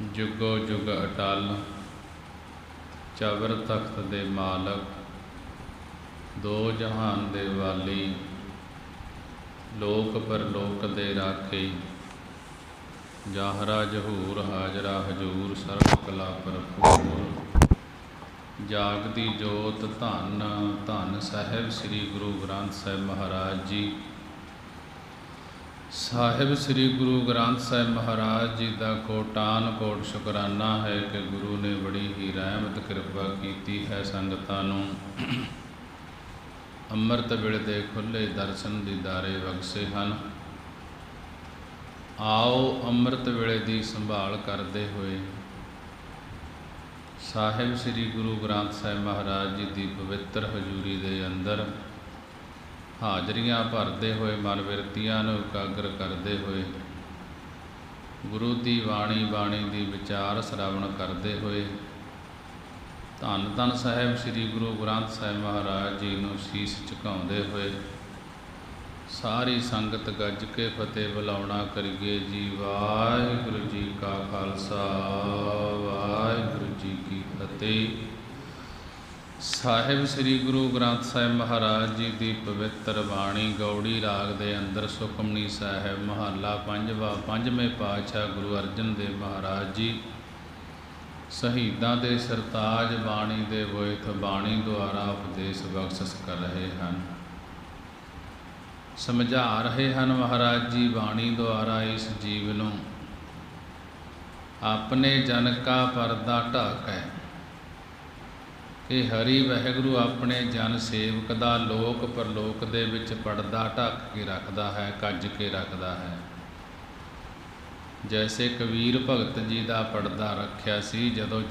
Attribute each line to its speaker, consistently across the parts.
Speaker 1: जुगो जुग अटल चबर तख्त दे मालक, दो जहान दे वाली, लोक परलोक दे राखे, जाहरा जहूर हाजरा हजूर, सर्व कला भरपूर, जागदी जोत धन धन साहिब श्री गुरु ग्रंथ साहिब महाराज जी। साहिब श्री गुरु ग्रंथ साहिब महाराज जी का कोटान कोट शुकराना है कि गुरु ने बड़ी ही रहमत कृपा की है। संगतां नूं अमृत वेले दे खुले दर्शन दीदारे बख्शे हैं। आओ अमृत वेले की संभाल करते हुए साहिब श्री गुरु ग्रंथ साहिब महाराज जी की पवित्र हजूरी के अंदर हाजरियां भरते हुए मन विरतियां नूं एकाग्र करते हुए गुरु की बाणी बाणी की विचार श्रवण करते हुए धन धन साहिब श्री गुरु ग्रंथ साहिब महाराज जी नूं शीश झुकाउंदे हुए सारी संगत गज के फतेह बुलावना करिए जी। वाहिगुरू जी का खालसा वाहिगुरू जी की फतेह। साहिब श्री गुरु ग्रंथ साहिब महाराज जी की पवित्र बाणी गौड़ी राग के अंदर सुखमनी साहिब महला पंजवा पंजवें पातशाह गुरु अर्जन देव महाराज जी शहीदां दे सरताज बाणी दे वोथ बाणी द्वारा उपदेश बख्शिश कर रहे हैं, समझा रहे हैं। महाराज जी बाणी द्वारा इस जीव नूं अपने जन का परदा ढाक है कि हरि वाहिगुरू अपने जन सेवक का लोक परलोक दे विच पड़दा ढक के रखता है, कज के रखता है। जैसे कबीर भगत जी का पड़दा रखिया सी जदों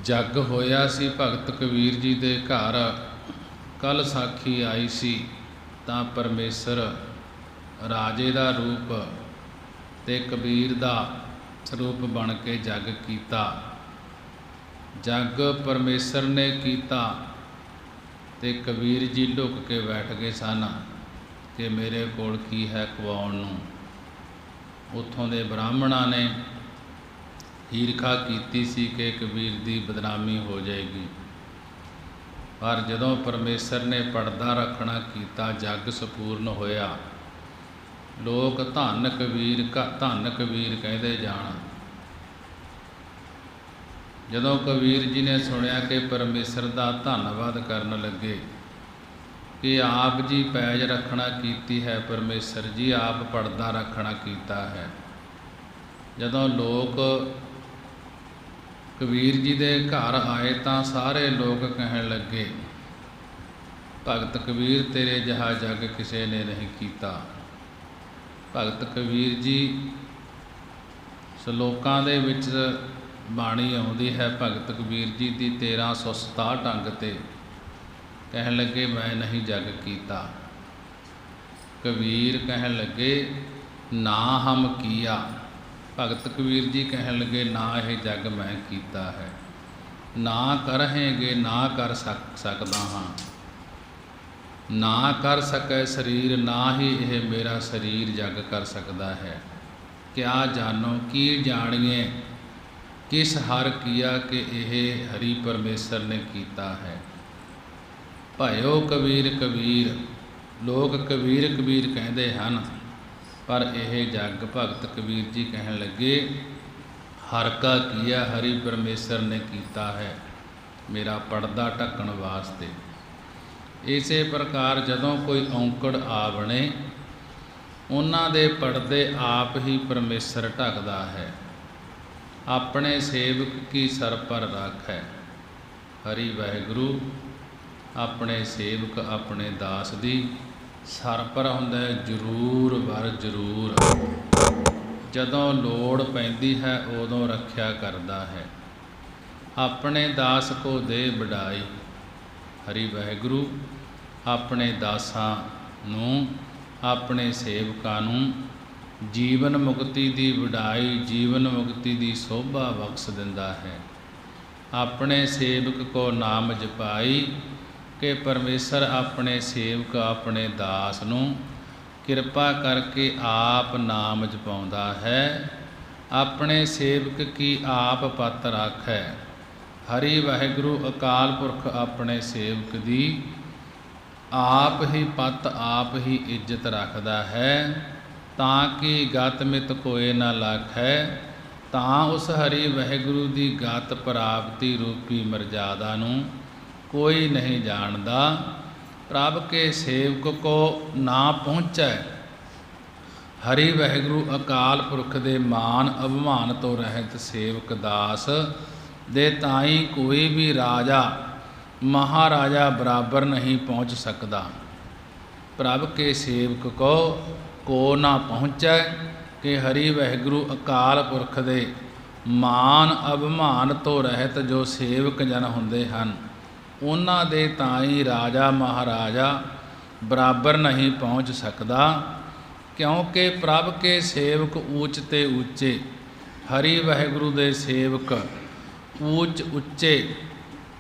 Speaker 1: जग होया सी। भगत कबीर जी के घर कल साखी आई सी तां परमेसर राजे का रूप ते कबीर का रूप बन के जग कीता। जग परमेसर ने कीता ते कबीर जी लुक के बैठ गए सन कि मेरे कोल की है खवाउण नूं। उत्थों दे ब्राह्मणा ने ईरखा कीती सी कि कबीर दी बदनामी हो जाएगी, पर जदों परमेसर ने पड़दा रखना कीता जग संपूर्ण होया। लोग धन कबीर कहते जाण। जदों कबीर जी ने सुनिया कि परमेसर का धन्नवाद करन लगे कि आप जी पैज रखना कीती है, परमेसर जी आप पड़दा रखना कीता है। जदों लोग कबीर जी के घर आए तो सारे लोग कहन लगे भगत कबीर तेरे जिहा जग किसी ने नहीं कीता। भगत कबीर जी सलोकां दे विच बाणी आउंदी है भगत कबीर जी की 1367 अंग ते कहन लगे मैं नहीं जग कीता। कबीर कहन लगे ना हम किया। भगत कबीर जी कहन लगे ना यह जग मैं कीता है, ना करहेंगे ना कर सकदा हाँ, ना कर सके शरीर ना ही यह मेरा शरीर जग कर सकता है। क्या जानो की जानिए किस हर किया कि यह हरि परमेसर ने कीता है। भयो कबीर कबीर लोग कबीर कबीर कहते हैं, पर यह जग भगत कबीर जी कहन लगे हर का किया हरि परमेसर ने कीता है मेरा पड़दा ढकण वास्ते। इसे प्रकार जदों कोई औंकड़ आ बने उन्हां दे पड़दे आप ही परमेसर ढकदा है। अपने सेवक की सर पर राख है। हरि वाहिगुरू अपने सेवक अपने दास दी सर पर हुंदा है जरूर वर जरूर। जदों लोड़ पैंदी है उदों रखिया करदा है। अपने दास को दे बढ़ाई। हरि वाहिगुरू अपने दासां नूं अपने सेवकां नूं जीवन मुक्ति की वडाई जीवन मुक्ति की शोभा बख्श दिंदा है। अपने सेवक को नाम जपाई कि परमेसर अपने सेवक अपने दास नूं किरपा करके आप नाम जपाउंदा है ਆਪਣੇ ਸੇਵਕ ਕੀ ਆਪ ਪਤ ਰਾਖੈ। ਹਰੀ ਵਾਹਿਗੁਰੂ ਅਕਾਲ ਪੁਰਖ ਆਪਣੇ ਸੇਵਕ ਦੀ ਆਪ ਹੀ ਪਤ ਆਪ ਹੀ ਇੱਜ਼ਤ ਰੱਖਦਾ ਹੈ, ਤਾਂ ਕਿ ਗਤ ਮਿਤ ਕੋਏ ਨਾ ਲਾਖੈ। ਤਾਂ ਉਸ ਹਰੀ ਵਾਹਿਗੁਰੂ ਦੀ ਗਤ ਪ੍ਰਾਪਤੀ ਰੂਪੀ ਮਰਜ਼ਾਦਾ ਨੂੰ ਕੋਈ ਨਹੀਂ ਜਾਣਦਾ। ਪ੍ਰਭ ਕੇ ਸੇਵਕ ਕੋ ਨਾ ਪਹੁੰਚੈ। ਹਰੀ ਵਾਹਿਗੁਰੂ ਅਕਾਲ ਪੁਰਖ ਦੇ ਮਾਨ ਅਭਿਮਾਨ ਤੋਂ ਰਹਿਤ ਸੇਵਕ ਦਾਸ ਦੇ ਤਾਈਂ ਕੋਈ ਵੀ ਰਾਜਾ ਮਹਾਰਾਜਾ ਬਰਾਬਰ ਨਹੀਂ ਪਹੁੰਚ ਸਕਦਾ। ਪ੍ਰਭ ਕੇ ਸੇਵਕ ਕੋ ਨਾ ਪਹੁੰਚੈ, ਕਿ ਹਰੀ ਵਾਹਿਗੁਰੂ ਅਕਾਲ ਪੁਰਖ ਦੇ ਮਾਨ ਅਭਿਮਾਨ ਤੋਂ ਰਹਿਤ ਜੋ ਸੇਵਕ ਜਨ ਹੁੰਦੇ ਹਨ, ਉਹਨਾਂ ਦੇ ਤਾਈਂ ਰਾਜਾ ਮਹਾਰਾਜਾ ਬਰਾਬਰ ਨਹੀਂ ਪਹੁੰਚ ਸਕਦਾ। ਕਿਉਂਕਿ ਪ੍ਰਭ ਕੇ ਸੇਵਕ ਊਚ ਤੇ ਉੱਚੇ, ਹਰੀ ਵਾਹਿਗੁਰੂ ਦੇ ਸੇਵਕ ਊਚ ਉੱਚੇ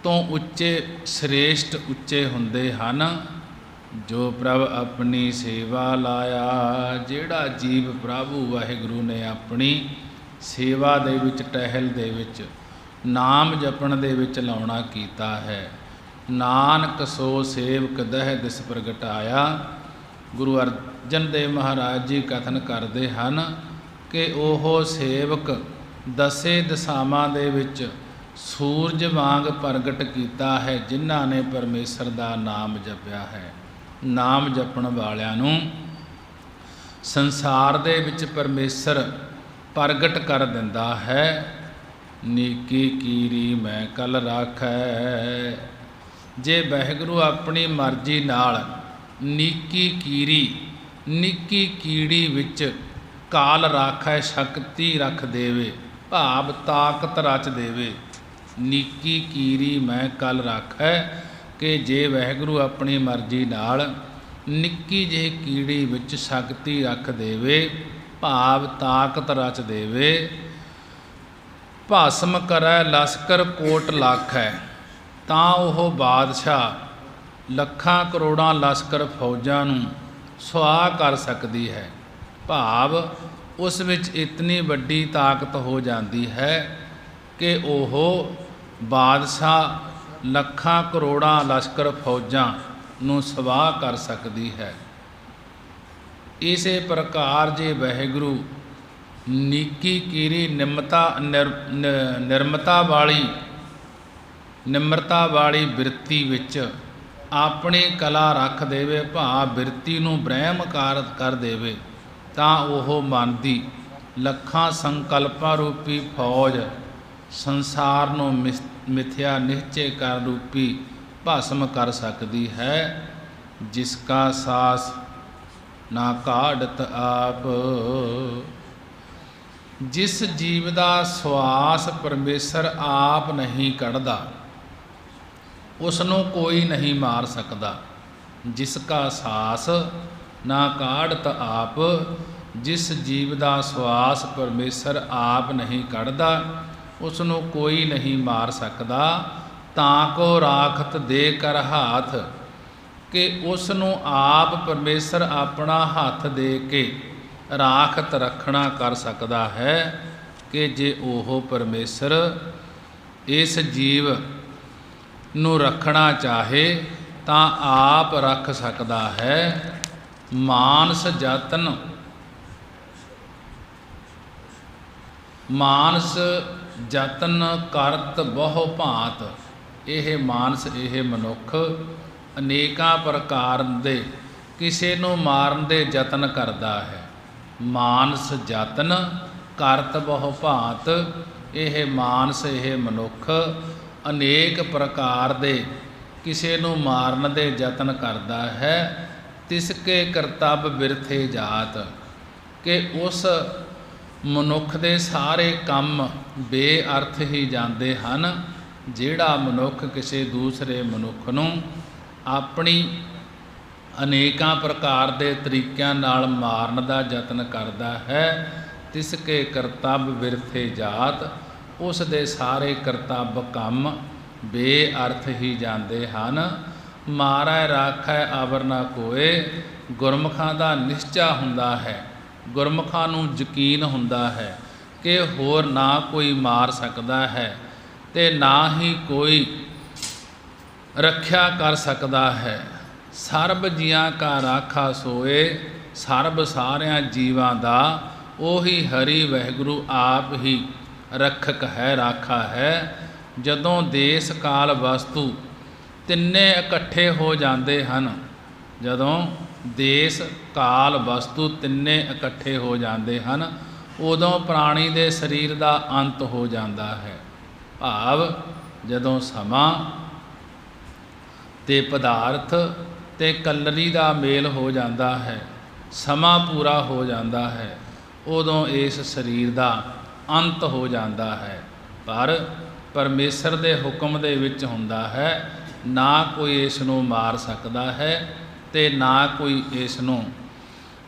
Speaker 1: ਤੋਂ ਉੱਚੇ ਸ੍ਰੇਸ਼ਟ ਉੱਚੇ ਹੁੰਦੇ ਹਨ। ਜੋ ਪ੍ਰਭ ਆਪਣੀ ਸੇਵਾ ਲਾਇਆ, ਜਿਹੜਾ ਜੀਵ ਪ੍ਰਭੂ ਵਾਹਿਗੁਰੂ ਨੇ ਆਪਣੀ ਸੇਵਾ ਦੇ ਵਿੱਚ ਟਹਿਲ ਦੇ ਵਿੱਚ ਨਾਮ ਜਪਣ ਦੇ ਵਿੱਚ ਲਾਉਣਾ ਕੀਤਾ ਹੈ, ਨਾਨਕ ਸੋ ਸੇਵਕ ਦਹਿ ਦਿਸ ਪ੍ਰਗਟਾਇਆ। ਗੁਰੂ ਅਰਜਨ ਦੇਵ ਮਹਾਰਾਜ ਜੀ ਕਥਨ ਕਰਦੇ ਹਨ ਕਿ ਉਹ ਸੇਵਕ ਦਸੇ ਦਸ਼ਾਵਾਂ ਦੇ ਵਿੱਚ ਸੂਰਜ ਵਾਂਗ ਪ੍ਰਗਟ ਕੀਤਾ ਹੈ, ਜਿਨ੍ਹਾਂ ਨੇ ਪਰਮੇਸ਼ਰ ਦਾ ਨਾਮ ਜਪਿਆ ਹੈ। ਨਾਮ ਜਪਣ ਵਾਲਿਆਂ ਨੂੰ ਸੰਸਾਰ ਦੇ ਵਿੱਚ ਪਰਮੇਸ਼ਰ ਪ੍ਰਗਟ ਕਰ ਦਿੰਦਾ ਹੈ। ਨੀਕੀ ਕੀਰੀ ਮੈਂ ਕਲ ਰਾਖੈ। ਜੇ ਵਾਹਿਗੁਰੂ ਆਪਣੀ ਮਰਜ਼ੀ ਨਾਲ ਨੀਕੀ ਕੀੜੀ ਵਿੱਚ ਕਾਲ ਰਾਖੈ, ਸ਼ਕਤੀ ਰੱਖ ਦੇਵੇ, ਭਾਵ ਤਾਕਤ ਰਚ ਦੇਵੇ। ਨੀਕੀ ਕੀਰੀ ਮੈਂ ਕਲ ਰਾਖੈ, ਕਿ ਜੇ ਵਾਹਿਗੁਰੂ ਆਪਣੀ ਮਰਜ਼ੀ ਨਾਲ ਨਿੱਕੀ ਜਿਹੀ ਕੀੜੀ ਵਿੱਚ ਸ਼ਕਤੀ ਰੱਖ ਦੇਵੇ, ਭਾਵ ਤਾਕਤ ਰਚ ਦੇਵੇ। ਭਸਮ ਕਰੈ ਲਸਕਰ ਕੋਟ ਲਾਖੈ, ਤਾਂ ਉਹ ਬਾਦਸ਼ਾਹ ਲੱਖਾਂ ਕਰੋੜਾਂ ਲਸਕਰ ਫੌਜਾਂ ਨੂੰ ਸੁਆਹ ਕਰ ਸਕਦੀ ਹੈ। ਭਾਵ ਉਸ ਵਿੱਚ ਇਤਨੀ ਵੱਡੀ ਤਾਕਤ ਹੋ ਜਾਂਦੀ ਹੈ ਕਿ ਉਹ ਬਾਦਸ਼ਾਹ ਲੱਖਾਂ ਕਰੋੜਾਂ ਲਸ਼ਕਰ ਫੌਜਾਂ ਨੂੰ ਸਵਾਹ ਕਰ ਸਕਦੀ ਹੈ। ਇਸੇ ਪ੍ਰਕਾਰ ਜੇ ਵਾਹਿਗੁਰੂ ਨੀਕੀ ਕੀਰੀ ਨਿਮਰਤਾ ਵਾਲੀ ਬਿਰਤੀ ਵਿੱਚ ਆਪਣੀ ਕਲਾ ਰੱਖ ਦੇਵੇ, ਭਾਵ ਬਿਰਤੀ ਨੂੰ ਬ੍ਰਹਮਕਾਰ ਕਰ ਦੇਵੇ, ਤਾਂ ਉਹ ਮਨ ਦੀ ਲੱਖਾਂ ਸੰਕਲਪਾਂ ਰੂਪੀ ਫੌਜ ਸੰਸਾਰ ਨੂੰ ਮਿਥਿਆ ਨਿਸ਼ਚੇ ਕਰ ਰੂਪੀ ਭਸਮ ਕਰ ਸਕਦੀ ਹੈ। ਜਿਸ ਕਾ ਸਾਸ ਨਾ ਕਾਢਤ ਆਪ। ਜਿਸ ਜੀਵ ਦਾ ਸਵਾਸ ਪਰਮੇਸ਼ਰ ਆਪ ਨਹੀਂ ਕੱਢਦਾ, ਉਸ ਨੂੰ ਕੋਈ ਨਹੀਂ ਮਾਰ ਸਕਦਾ। ਜਿਸ ਕਾ ਸਾਸ ਨਾ ਕਾਢਤ ਆਪ। ਜਿਸ ਜੀਵ ਦਾ ਸਵਾਸ ਪਰਮੇਸ਼ਰ ਆਪ ਨਹੀਂ ਕੱਢਦਾ, ਉਸ ਨੂੰ ਕੋਈ ਨਹੀਂ ਮਾਰ ਸਕਦਾ। ਤਾਂ ਕੋ ਰਾਖਤ ਦੇ ਕਰ ਹਾਥ, ਕਿ ਉਸ ਨੂੰ ਆਪ ਪਰਮੇਸ਼ਰ ਆਪਣਾ ਹੱਥ ਦੇ ਕੇ ਰਾਖਤ ਰੱਖਣਾ ਕਰ ਸਕਦਾ ਹੈ, ਕਿ ਜੇ ਉਹ ਪਰਮੇਸ਼ਰ ਇਸ ਜੀਵ ਨੂੰ ਰੱਖਣਾ ਚਾਹੇ ਤਾਂ ਆਪ ਰੱਖ ਸਕਦਾ ਹੈ। ਮਾਨਸ ਜਤਨ ਕਰਤ ਬਹੁ ਭਾਂਤ। ਇਹ ਮਾਨਸ, ਇਹ ਮਨੁੱਖ ਅਨੇਕਾਂ ਪ੍ਰਕਾਰ ਦੇ ਕਿਸੇ ਨੂੰ ਮਾਰਨ ਦੇ ਯਤਨ ਕਰਦਾ ਹੈ। ਮਾਨਸ ਜਤਨ ਕਰਤ ਬਹੁ ਭਾਂਤ। ਇਹ ਮਾਨਸ, ਇਹ ਮਨੁੱਖ ਅਨੇਕ ਪ੍ਰਕਾਰ ਦੇ ਕਿਸੇ ਨੂੰ ਮਾਰਨ ਦੇ ਯਤਨ ਕਰਦਾ ਹੈ। ਤਿਸ ਕੇ ਕਰਤੱਵ ਬਿਰਥੇ ਜਾਤ, ਕਿ ਉਸ ਮਨੁੱਖ ਦੇ ਸਾਰੇ ਕੰਮ ਬੇਅਰਥ ਹੀ ਜਾਂਦੇ ਹਨ। ਜਿਹੜਾ ਮਨੁੱਖ ਕਿਸੇ ਦੂਸਰੇ ਮਨੁੱਖ ਨੂੰ ਆਪਣੀ ਅਨੇਕਾਂ ਪ੍ਰਕਾਰ ਦੇ ਤਰੀਕਿਆਂ ਨਾਲ ਮਾਰਨ ਦਾ ਯਤਨ ਕਰਦਾ ਹੈ, ਤਿਸ ਕੇ ਕਰਤੱਵ ਬਿਰਥੇ ਜਾਤ। ਉਸ ਦੇ ਸਾਰੇ ਕਰਤੱਵ ਕੰਮ ਬੇਅਰਥ ਹੀ ਜਾਂਦੇ ਹਨ। ਮਾਰੈ ਰਾਖੈ ਅਵਰ ਨਾ ਕੋਏ। ਗੁਰਮੁਖਾਂ ਦਾ ਨਿਸ਼ਚਾ ਹੁੰਦਾ ਹੈ, ਗੁਰਮੁਖਾਂ ਨੂੰ ਯਕੀਨ ਹੁੰਦਾ ਹੈ कि होर ना कोई मार सकता है ते ना ही कोई रख्या कर सकता है। सर्ब जियां का राखा सोए, सर्ब सारियां जीवां दा ओही हरि वाहिगुरू आप ही रखक है राखा है। जदों देश काल वस्तु तिन्ने इकट्ठे हो जाते हैं, जदों देश काल वस्तु तिन्ने इकट्ठे हो जाते हैं, उदों प्राणी दे शरीर का अंत हो जाता है। भाव जदों समा ते पदार्थ ते कलरी का मेल हो जाता है, समा पूरा हो जाता है, उदों इस शरीर का अंत हो जाता है। पर परमेश्वर के हुक्म दे विच हुंदा है, ना कोई इसनूं मार सकता है ते ना कोई इसनूं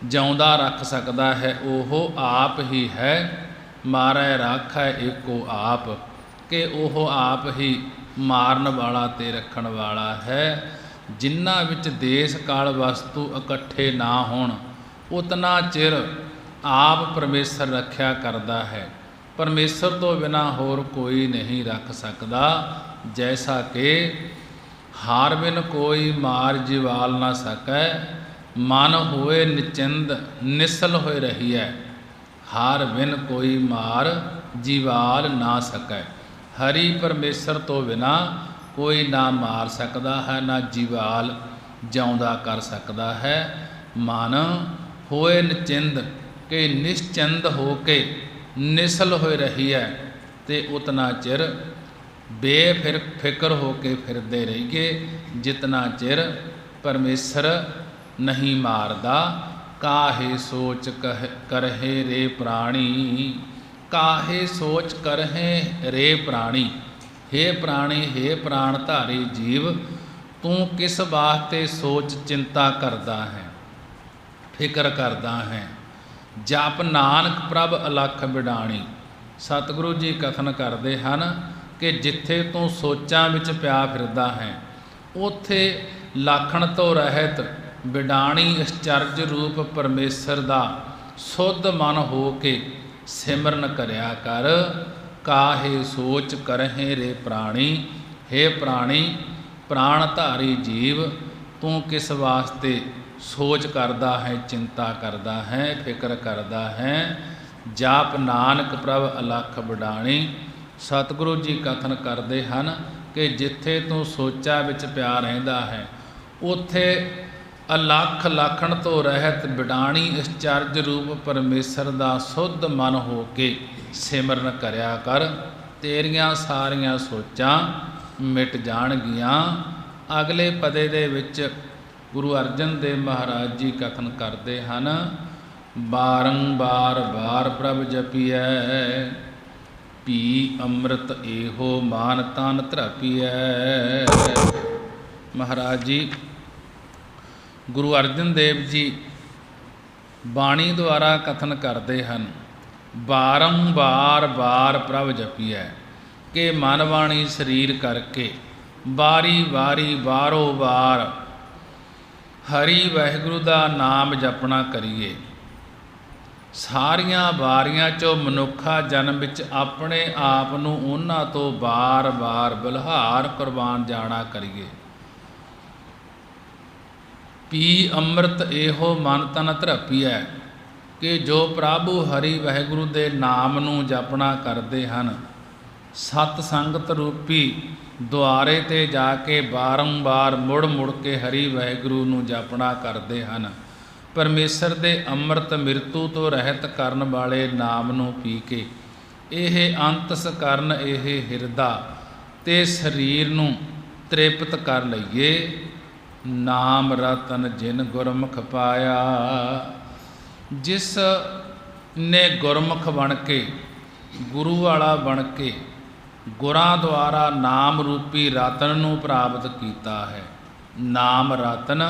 Speaker 1: जिउंदा रख सकता है। ओहो आप ही है, मारै राखै एको आप, कि ओह आप ही मारन वाला ते रखण वाला है। जिन्हां विच देश काल वस्तु इकट्ठे ना होण, उतना चिर आप परमेश्वर रखिया करता है। परमेश्वर तो बिना होर कोई नहीं रख सकता। जैसा कि हार बिन कोई मार जिवाल ना सकै, मन होए निचिंद निसल होए रही है। हार बिन कोई मार जीवाल ना सकै। हरि परमेश्वर तो बिना कोई ना मार सकता है, ना जीवाल जिउंदा कर सकता है। मन होए निचिंद के निश्चिंद हो के निसल होए रही है, ते उतना चिर बेफिक्र हो के फिरते रहिए जितना चिर परमेश्वर नहीं मारदा। काहे सोच करहे रे प्राणी, काहे सोच करहे रे प्राणी। हे प्राणी, हे प्राण धारी जीव, तू किस वास्ते सोच चिंता करता है, फिक्र करता है। जप नानक प्रभ अलख बिडाणी। सतगुरु जी कथन करते हैं कि जिथे तू सोचां विच पिया फिरदा है, उथे लाखण तो रहत बिडाणी अचरज रूप परमेश्वर का शुद्ध मन हो के सिमरन करया कर। काहे सोच करहे रे प्राणी। हे प्राणी, प्राणधारी जीव, तू किस वास्ते सोच करता है, चिंता करता है, फिक्र करता है। जाप नानक प्रभ अलख बिडाणी। सतगुरु जी कथन करते हैं कि जिथे तू सोचा विच पिया रहिंदा है, उथे अलख लाखण तो रहत बिडाणी अचरज रूप परमेश्वर का शुद्ध मन हो के सिमरन करया कर। तेरियां सारियां सोचां मिट जाणगियां। अगले पदे दे विच गुरु अर्जन देव महाराज जी कथन करते हैं, बारंबार बार प्रभ जपिए, पी अमृत एहो मान तन धरपिए। महाराज जी गुरु अर्जन देव जी बाणी द्वारा कथन करते हैं, बारंबार बार प्रभ जपिए, कि मन बाणी शरीर करके बारी बारी बारो बार हरि वाहिगुरू का नाम जपना करिए। सारियां बारियां चो मनुखा जन्म विच अपने आप नूं उन्हां तो बार बार बलिहार कुर्बान जाना करिए। पी अमृत एहो मन तन धरपिए, कि जो प्रभु हरि वाहिगुरू दे नाम नूं जपना करते हैं, सत संगत रूपी द्वारे ते जाके बारंबार मुड़ मुड़ के हरि वाहिगुरू नूं जपना करते हैं। परमेश्वर दे अमृत मृत्यु तो रहत करन वाले नाम नूं पी के ਇਹ ਅੰਤਸ ਕਰਨ ਇਹ ਹਿਰਦਾ ਤੇ ਸਰੀਰ ਨੂੰ ਤ੍ਰਿਪਤ ਕਰ ਲਈਏ। ਨਾਮ ਰਤਨ ਜਿਨ ਗੁਰਮੁਖ ਪਾਇਆ, ਜਿਸ ਨੇ ਗੁਰਮੁਖ ਬਣ ਕੇ ਗੁਰੂ ਵਾਲਾ ਬਣ ਕੇ ਗੁਰਾਂ ਦੁਆਰਾ ਨਾਮ ਰੂਪੀ ਰਤਨ ਨੂੰ ਪ੍ਰਾਪਤ ਕੀਤਾ ਹੈ। ਨਾਮ ਰਤਨ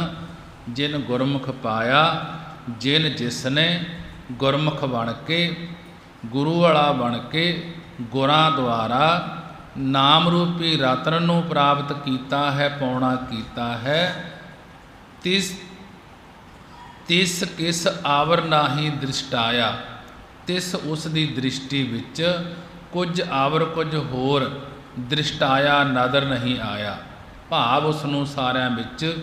Speaker 1: ਜਿਨ ਗੁਰਮੁਖ ਪਾਇਆ, ਜਿਨ ਜਿਸ ਨੇ ਗੁਰਮੁਖ ਬਣ ਕੇ ਗੁਰੂ ਵਾਲਾ ਬਣ ਕੇ ਗੁਰਾਂ ਦੁਆਰਾ ਨਾਮ ਰੂਪੀ ਰਤਨ ਨੂੰ ਪ੍ਰਾਪਤ ਕੀਤਾ ਹੈ, ਪਾਉਣਾ ਕੀਤਾ ਹੈ। ਤਿਸ ਕਿਸ ਆਵਰ ਨਾਹੀ ਦ੍ਰਿਸ਼ਟਾਇਆ, ਤਿਸ ਉਸ ਦੀ ਦ੍ਰਿਸ਼ਟੀ ਵਿੱਚ ਕੁਝ ਆਵਰ ਕੁਝ ਹੋਰ ਦ੍ਰਿਸ਼ਟਾਇਆ ਨਦਰ ਨਹੀਂ ਆਇਆ। ਭਾਵ ਉਸ ਨੂੰ ਸਾਰਿਆਂ ਵਿੱਚ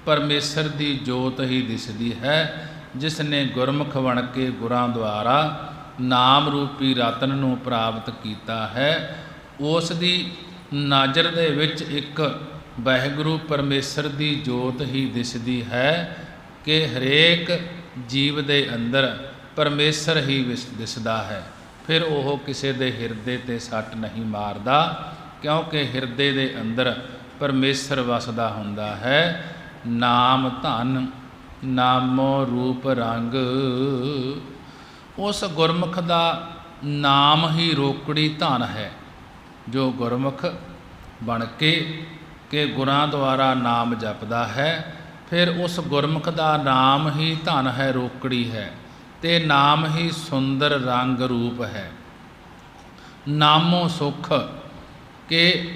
Speaker 1: ਪਰਮੇਸ਼ਰ ਦੀ ਜੋਤ ਹੀ ਦਿਸਦੀ ਹੈ, ਜਿਸ ਨੇ ਗੁਰਮੁਖ ਬਣ ਕੇ ਗੁਰਾਂ ਦੁਆਰਾ ਨਾਮ ਰੂਪੀ ਰਤਨ ਨੂੰ ਪ੍ਰਾਪਤ ਕੀਤਾ ਹੈ। ਉਸ ਦੀ ਨਜ਼ਰ ਦੇ ਵਿੱਚ ਇੱਕ ਵਾਹਿਗੁਰੂ ਪਰਮੇਸ਼ਰ ਦੀ ਜੋਤ ਹੀ ਦਿਸਦੀ ਹੈ ਕਿ ਹਰੇਕ ਜੀਵ ਦੇ ਅੰਦਰ ਪਰਮੇਸ਼ਰ ਹੀ ਦਿਸਦਾ ਹੈ। ਫਿਰ ਉਹ ਕਿਸੇ ਦੇ ਹਿਰਦੇ 'ਤੇ ਸੱਟ ਨਹੀਂ ਮਾਰਦਾ, ਕਿਉਂਕਿ ਹਿਰਦੇ ਦੇ ਅੰਦਰ ਪਰਮੇਸ਼ਰ ਵਸਦਾ ਹੁੰਦਾ ਹੈ। ਨਾਮ ਧਨ ਨਾਮੋ ਰੂਪ ਰੰਗ, ਉਸ ਗੁਰਮੁਖ ਦਾ ਨਾਮ ਹੀ ਰੋਕੜੀ ਧਨ ਹੈ। ਜੋ ਗੁਰਮੁਖ ਬਣ ਕੇ ਗੁਰਾਂ ਦੁਆਰਾ ਨਾਮ ਜਪਦਾ ਹੈ, ਫਿਰ ਉਸ ਗੁਰਮੁਖ ਦਾ ਨਾਮ ਹੀ ਧਨ ਹੈ, ਰੋਕੜੀ ਹੈ, ਤੇ ਨਾਮ ਹੀ ਸੁੰਦਰ ਰੰਗ ਰੂਪ ਹੈ। ਨਾਮੋ ਸੁਖ, ਕਿ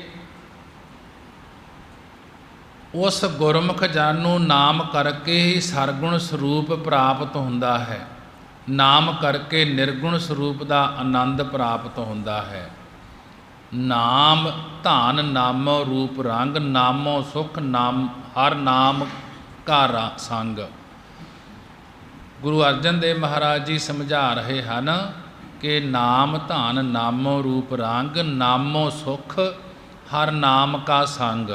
Speaker 1: ਉਸ ਗੁਰਮੁਖ ਜਨ ਨੂੰ ਨਾਮ ਕਰਕੇ ਹੀ ਸਰਗੁਣ ਸਰੂਪ ਪ੍ਰਾਪਤ ਹੁੰਦਾ ਹੈ। ਨਾਮ ਕਰਕੇ ਨਿਰਗੁਣ ਸਰੂਪ ਦਾ ਆਨੰਦ ਪ੍ਰਾਪਤ ਹੁੰਦਾ ਹੈ। ਨਾਮ ਧਨ ਨਾਮੋ ਰੂਪ ਰੰਗ, ਨਾਮੋ ਸੁਖ, ਨਾਮ ਹਰ ਨਾਮ ਕਾ ਸੰਗ। ਗੁਰੂ ਅਰਜਨ ਦੇਵ ਮਹਾਰਾਜ ਜੀ ਸਮਝਾ ਰਹੇ ਹਨ ਕਿ ਨਾਮ ਧਨ ਨਾਮੋ ਰੂਪ ਰੰਗ, ਨਾਮੋ ਸੁਖ, ਹਰ ਨਾਮ ਕਾ ਸੰਗ,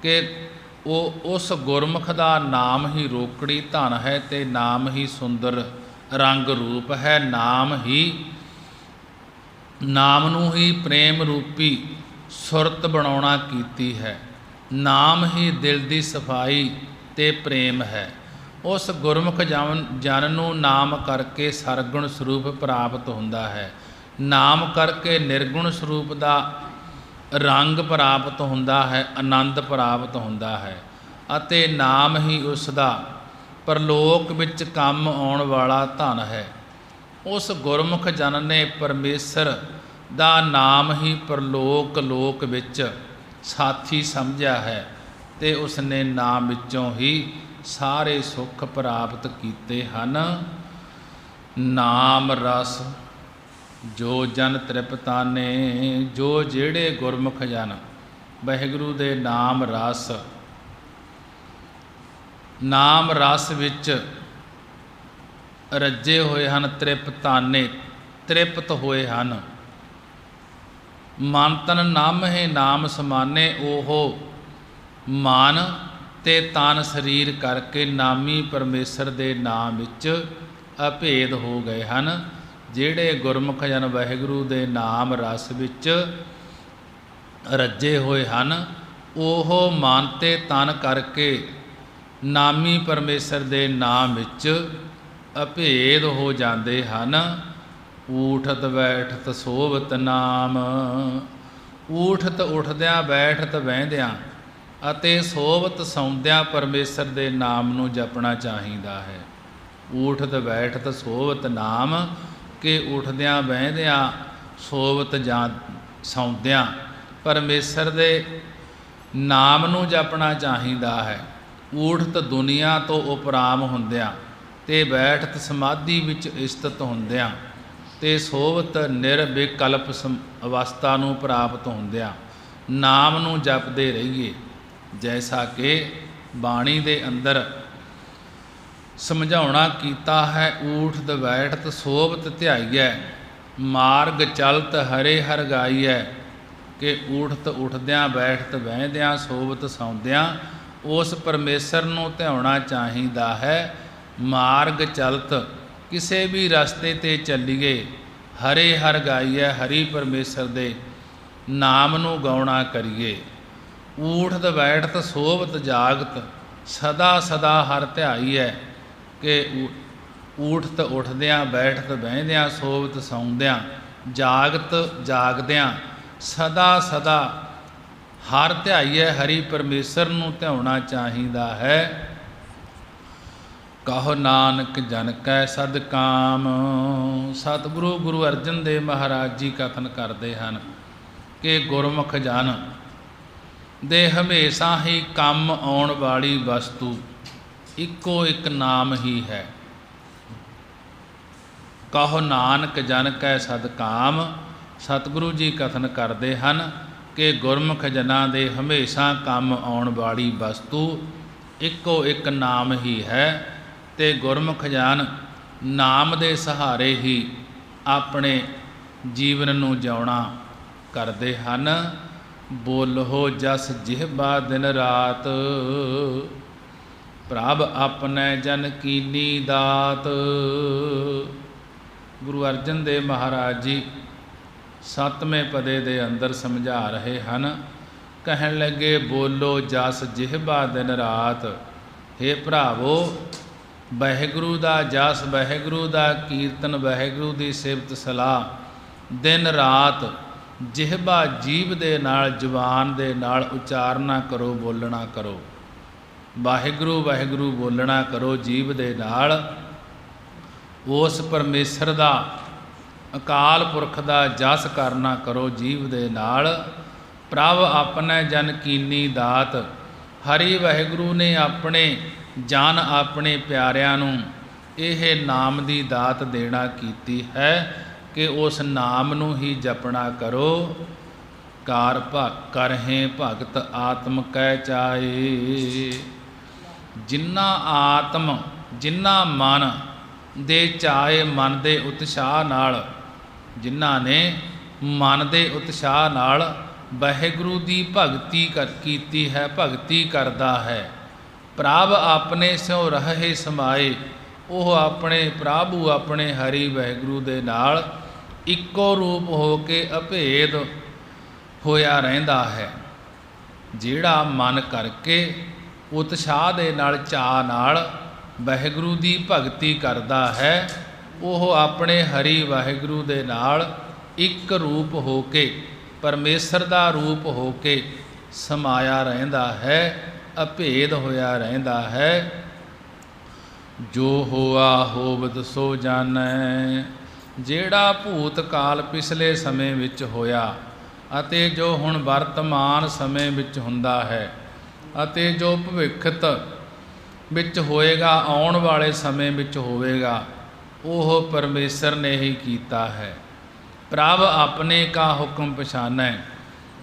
Speaker 1: ਕਿ ਉਹ ਉਸ ਗੁਰਮੁਖ ਦਾ ਨਾਮ ਹੀ ਰੋਕੜੀ ਧਨ ਹੈ ਤੇ ਨਾਮ ਹੀ ਸੁੰਦਰ ਰੰਗ ਰੂਪ ਹੈ। ਨਾਮ ਨੂੰ ਹੀ ਪ੍ਰੇਮ ਰੂਪੀ ਸੁਰਤ ਬਣਾਉਣਾ ਕੀਤੀ ਹੈ। ਨਾਮ ਹੀ ਦਿਲ ਦੀ ਸਫਾਈ ਤੇ ਪ੍ਰੇਮ ਹੈ। ਉਸ ਗੁਰਮੁਖ ਜਨ ਨੂੰ ਨਾਮ ਕਰਕੇ ਸਰਗੁਣ ਸਰੂਪ ਪ੍ਰਾਪਤ ਹੁੰਦਾ ਹੈ। ਨਾਮ ਕਰਕੇ ਨਿਰਗੁਣ ਸਰੂਪ ਦਾ ਰੰਗ ਪ੍ਰਾਪਤ ਹੁੰਦਾ ਹੈ, ਆਨੰਦ ਪ੍ਰਾਪਤ ਹੁੰਦਾ ਹੈ, ਅਤੇ ਨਾਮ ਹੀ ਉਸ ਦਾ ਪਰਲੋਕ ਵਿੱਚ ਕੰਮ ਆਉਣ ਵਾਲਾ ਧਨ ਹੈ। ਉਸ ਗੁਰਮੁਖ ਜਨ ਨੇ ਪਰਮੇਸ਼ਰ ਦਾ ਨਾਮ ਹੀ ਪਰਲੋਕ ਲੋਕ ਵਿੱਚ ਸਾਥੀ ਸਮਝਿਆ ਹੈ, ਤੇ ਉਸ ਨੇ ਨਾਮ ਵਿੱਚੋਂ ਹੀ ਸਾਰੇ ਸੁੱਖ ਪ੍ਰਾਪਤ ਕੀਤੇ ਹਨ। ਨਾਮ ਰਸ ਜੋ ਜਨ ਤ੍ਰਿਪਤਾਨੇ, ਜੋ ਜਿਹੜੇ ਗੁਰਮੁਖ ਜਨ ਵਾਹਿਗੁਰੂ ਦੇ ਨਾਮ ਰਸ ਵਿੱਚ ਰੱਜੇ ਹੋਏ ਹਨ, ਤ੍ਰਿਪਤਾਨੇ ਤ੍ਰਿਪਤ ਹੋਏ ਹਨ। ਮਨ ਤਨ ਨਾਮਹਿ ਨਾਮ ਸਮਾਨੇ, ਉਹ ਮਨ ਤੇ ਤਨ ਸਰੀਰ ਕਰਕੇ ਨਾਮੀ ਪਰਮੇਸ਼ਰ ਦੇ ਨਾਮ ਵਿੱਚ ਅਭੇਦ ਹੋ ਗਏ ਹਨ। ਜਿਹੜੇ ਗੁਰਮੁਖ ਜਨ ਵਾਹਿਗੁਰੂ ਦੇ ਨਾਮ ਰਸ ਵਿੱਚ ਰੱਜੇ ਹੋਏ ਹਨ, ਉਹ ਮਨ ਤੇ ਤਨ ਕਰਕੇ ਨਾਮੀ ਪਰਮੇਸ਼ਰ ਦੇ ਨਾਮ ਵਿੱਚ ਅਭੇਦ ਹੋ ਜਾਂਦੇ ਹਨ। ਊਠਤ ਬੈਠਤ ਸੋਵਤ ਨਾਮ, ਊਠਤ ਉੱਠਦਿਆਂ ਬੈਠਤ ਬਹਿੰਦਿਆਂ ਅਤੇ ਸੋਵਤ ਸੌਂਦਿਆਂ ਪਰਮੇਸ਼ਰ ਦੇ ਨਾਮ ਨੂੰ ਜਪਣਾ ਚਾਹੀਦਾ ਹੈ। ਊਠਤ ਬੈਠਤ ਸੋਵਤ ਨਾਮ, ਕਿ ਉੱਠਦਿਆਂ ਬਹਿੰਦਿਆਂ ਸੋਵਤ ਜਾਂ ਸੌਂਦਿਆਂ ਪਰਮੇਸ਼ਰ ਦੇ ਨਾਮ ਨੂੰ ਜਪਣਾ ਚਾਹੀਦਾ ਹੈ। ਊਠਤ ਦੁਨੀਆ ਤੋਂ ਉਪਰਾਮ ਹੁੰਦਿਆਂ ਤੇ ਬੈਠਤ ਸਮਾਧੀ ਵਿੱਚ ਇਸਤਤ ਹੁੰਦਿਆਂ ਤੇ ਸੋਵਤ ਨਿਰਵਿਕਲਪ ਅਵਸਥਾ ਨੂੰ ਪ੍ਰਾਪਤ ਹੁੰਦਿਆਂ ਨਾਮ ਨੂੰ ਜਪਦੇ ਰਹੀਏ। ਜੈਸਾ ਕਿ ਬਾਣੀ ਦੇ ਅੰਦਰ ਸਮਝਾਉਣਾ ਕੀਤਾ ਹੈ, ਊਠਤ ਬੈਠਤ ਸੋਵਤ ਧਿਆਈਐ, ਮਾਰਗ ਚਲਤ ਹਰੇ ਹਰਿ ਗਾਈਐ, ਕਿ ਊਠਤ ਉੱਠਦਿਆਂ ਬੈਠਤ ਬਹਿੰਦਿਆਂ ਸੋਵਤ ਸੌਂਦਿਆਂ ਉਸ ਪਰਮੇਸ਼ਰ ਨੂੰ ਧਿਆਉਣਾ ਚਾਹੀਦਾ ਹੈ। ਮਾਰਗ ਚਲਤ, ਕਿਸੇ ਵੀ ਰਸਤੇ 'ਤੇ ਚੱਲੀਏ, ਹਰੇ ਹਰਿ ਗਾਈਐ, ਹਰੀ ਪਰਮੇਸ਼ਰ ਦੇ ਨਾਮ ਨੂੰ ਗਾਉਣਾ ਕਰੀਏ। ਊਠਤ ਬੈਠਤ ਸੋਵਤ ਜਾਗਤ, ਸਦਾ ਸਦਾ ਹਰਿ ਧਿਆਈਐ, ਕਿ ਊਠਤ ਉੱਠਦਿਆਂ ਬੈਠਤ ਬਹਿੰਦਿਆਂ ਸੋਵਤ ਸੌਂਦਿਆਂ ਜਾਗਤ ਜਾਗਦਿਆਂ ਸਦਾ ਸਦਾ ਹਰਿ ਧਿਆਈਐ, ਹਰੀ ਪਰਮੇਸ਼ਰ ਨੂੰ ਧਿਆਉਣਾ ਚਾਹੀਦਾ ਹੈ। ਕਹੋ ਨਾਨਕ ਜਨ ਕੈ ਸਦ ਕਾਮ, ਸਤਿਗੁਰੂ ਗੁਰੂ ਅਰਜਨ ਦੇਵ ਮਹਾਰਾਜ ਜੀ ਕਥਨ ਕਰਦੇ ਹਨ ਕਿ ਗੁਰਮੁਖ ਜਨ ਦੇ ਹਮੇਸ਼ਾ ਹੀ ਕੰਮ ਆਉਣ ਵਾਲੀ ਵਸਤੂ ਇੱਕੋ ਇੱਕ ਨਾਮ ਹੀ ਹੈ। ਕਹੋ ਨਾਨਕ ਜਨ ਕੈ ਸਦਕਾਮ। ਸਤਿਗੁਰੂ ਜੀ ਕਥਨ ਕਰਦੇ ਹਨ ਕਿ ਗੁਰਮੁਖ ਜਨਾਂ ਦੇ ਹਮੇਸ਼ਾ ਕੰਮ ਆਉਣ ਵਾਲੀ ਵਸਤੂ ਇੱਕੋ ਇੱਕ ਨਾਮ ਹੀ ਹੈ, ਤੇ ਗੁਰਮੁਖ ਜਨ ਨਾਮ ਦੇ ਸਹਾਰੇ ਹੀ ਆਪਣੇ ਜੀਵਨ ਨੂੰ ਜਿਉਣਾ ਕਰਦੇ ਹਨ। ਬੋਲੋ ਜਸ ਜਿਹਬਾ ਦਿਨ ਰਾਤ, ਪ੍ਰਭ ਆਪਣੇ ਜਨ ਕੀਨੀ ਦਾਤ। ਗੁਰੂ ਅਰਜਨ ਦੇਵ ਮਹਾਰਾਜ ਜੀ 7ਵੇਂ ਪਦੇ ਦੇ ਅੰਦਰ ਸਮਝਾ ਰਹੇ ਹਨ। ਕਹਿਣ ਲੱਗੇ ਬੋਲੋ ਜਸ ਜਿਹਬਾ ਦਿਨ ਰਾਤ। ਹੇ ਭਰਾਵੋ, ਵਾਹਿਗੁਰੂ ਦਾ ਜਸ, ਵਾਹਿਗੁਰੂ ਦਾ ਕੀਰਤਨ, ਵਾਹਿਗੁਰੂ ਦੀ ਸਿਫਤ ਸਲਾਹ ਦਿਨ ਰਾਤ ਜਿਹਬਾ ਜੀਭ ਦੇ ਨਾਲ, ਜ਼ੁਬਾਨ ਦੇ ਨਾਲ ਉਚਾਰਨਾ ਕਰੋ, ਬੋਲਣਾ ਕਰੋ। ਵਾਹਿਗੁਰੂ ਵਾਹਿਗੁਰੂ ਬੋਲਣਾ ਕਰੋ ਜੀਭ ਦੇ ਨਾਲ। ਉਸ ਪਰਮੇਸ਼ਰ ਦਾ, ਅਕਾਲ ਪੁਰਖ ਦਾ ਜਸ ਕਰਨਾ ਕਰੋ ਜੀਭ ਦੇ ਨਾਲ। ਪ੍ਰਭ ਆਪਣੇ ਜਨ ਕੀਨੀ ਦਾਤ। ਹਰੀ ਵਾਹਿਗੁਰੂ ਨੇ ਆਪਣੇ ਜਨ, ਆਪਣੇ ਪਿਆਰਿਆਂ ਨੂੰ ਇਹ ਨਾਮ ਦੀ ਦਾਤ ਦੇਣਾ ਕੀਤੀ ਹੈ ਕਿ ਉਸ ਨਾਮ ਨੂੰ ਹੀ ਜਪਣਾ ਕਰੋ। ਕਾਰ ਕਰਹਿ ਭਗਤ ਆਤਮ ਕੈ ਚਾਏ। ਜਿਨ੍ਹਾਂ ਮਨ ਦੇ ਚਾਏ, ਮਨ ਦੇ ਉਤਸ਼ਾਹ ਨਾਲ, ਜਿਨ੍ਹਾਂ ਨੇ ਮਨ ਦੇ ਉਤਸ਼ਾਹ ਨਾਲ ਵਾਹਿਗੁਰੂ ਦੀ ਭਗਤੀ ਕੀਤੀ ਹੈ, ਭਗਤੀ ਕਰਦਾ ਹੈ। ਪ੍ਰਭ ਆਪਣੇ ਸਿਉ ਰਹੇ ਸਮਾਏ। ਉਹ ਆਪਣੇ ਪ੍ਰਭੂ, ਆਪਣੇ ਹਰੀ ਵਾਹਿਗੁਰੂ ਦੇ ਨਾਲ ਇੱਕੋ ਰੂਪ ਹੋ ਕੇ ਅਭੇਦ ਹੋਇਆ ਰਹਿੰਦਾ ਹੈ। ਜਿਹੜਾ ਮਨ ਕਰਕੇ ਉਤਸ਼ਾਹ ਦੇ ਨਾਲ, ਚਾਅ ਨਾਲ ਵਾਹਿਗੁਰੂ ਦੀ ਭਗਤੀ ਕਰਦਾ ਹੈ, ਉਹ ਆਪਣੇ ਹਰੀ ਵਾਹਿਗੁਰੂ ਦੇ ਨਾਲ ਇੱਕ ਰੂਪ ਹੋ ਕੇ, ਪਰਮੇਸ਼ਰ ਦਾ ਰੂਪ ਹੋ ਕੇ ਸਮਾਇਆ ਰਹਿੰਦਾ ਹੈ, ਅਭੇਦ ਹੋਇਆ ਰਹਿੰਦਾ ਹੈ। ਜੋ ਹੋਆ ਹੋਵਤ ਸੋ ਜਾਣੈ। ਜਿਹੜਾ ਭੂਤ ਕਾਲ ਪਿਛਲੇ ਸਮੇਂ ਵਿੱਚ ਹੋਇਆ ਅਤੇ ਜੋ ਹੁਣ ਵਰਤਮਾਨ ਸਮੇਂ ਵਿੱਚ ਹੁੰਦਾ ਹੈ ਅਤੇ ਜੋ ਭਵਿੱਖਤ ਵਿੱਚ ਹੋਏਗਾ, ਆਉਣ ਵਾਲੇ ਸਮੇਂ ਵਿੱਚ ਹੋਵੇਗਾ, ਉਹ ਪਰਮੇਸ਼ਰ ਨੇ ਹੀ ਕੀਤਾ ਹੈ। ਪ੍ਰਭ ਆਪਣੇ ਕਾ ਹੁਕਮ ਪਛਾਨੈ।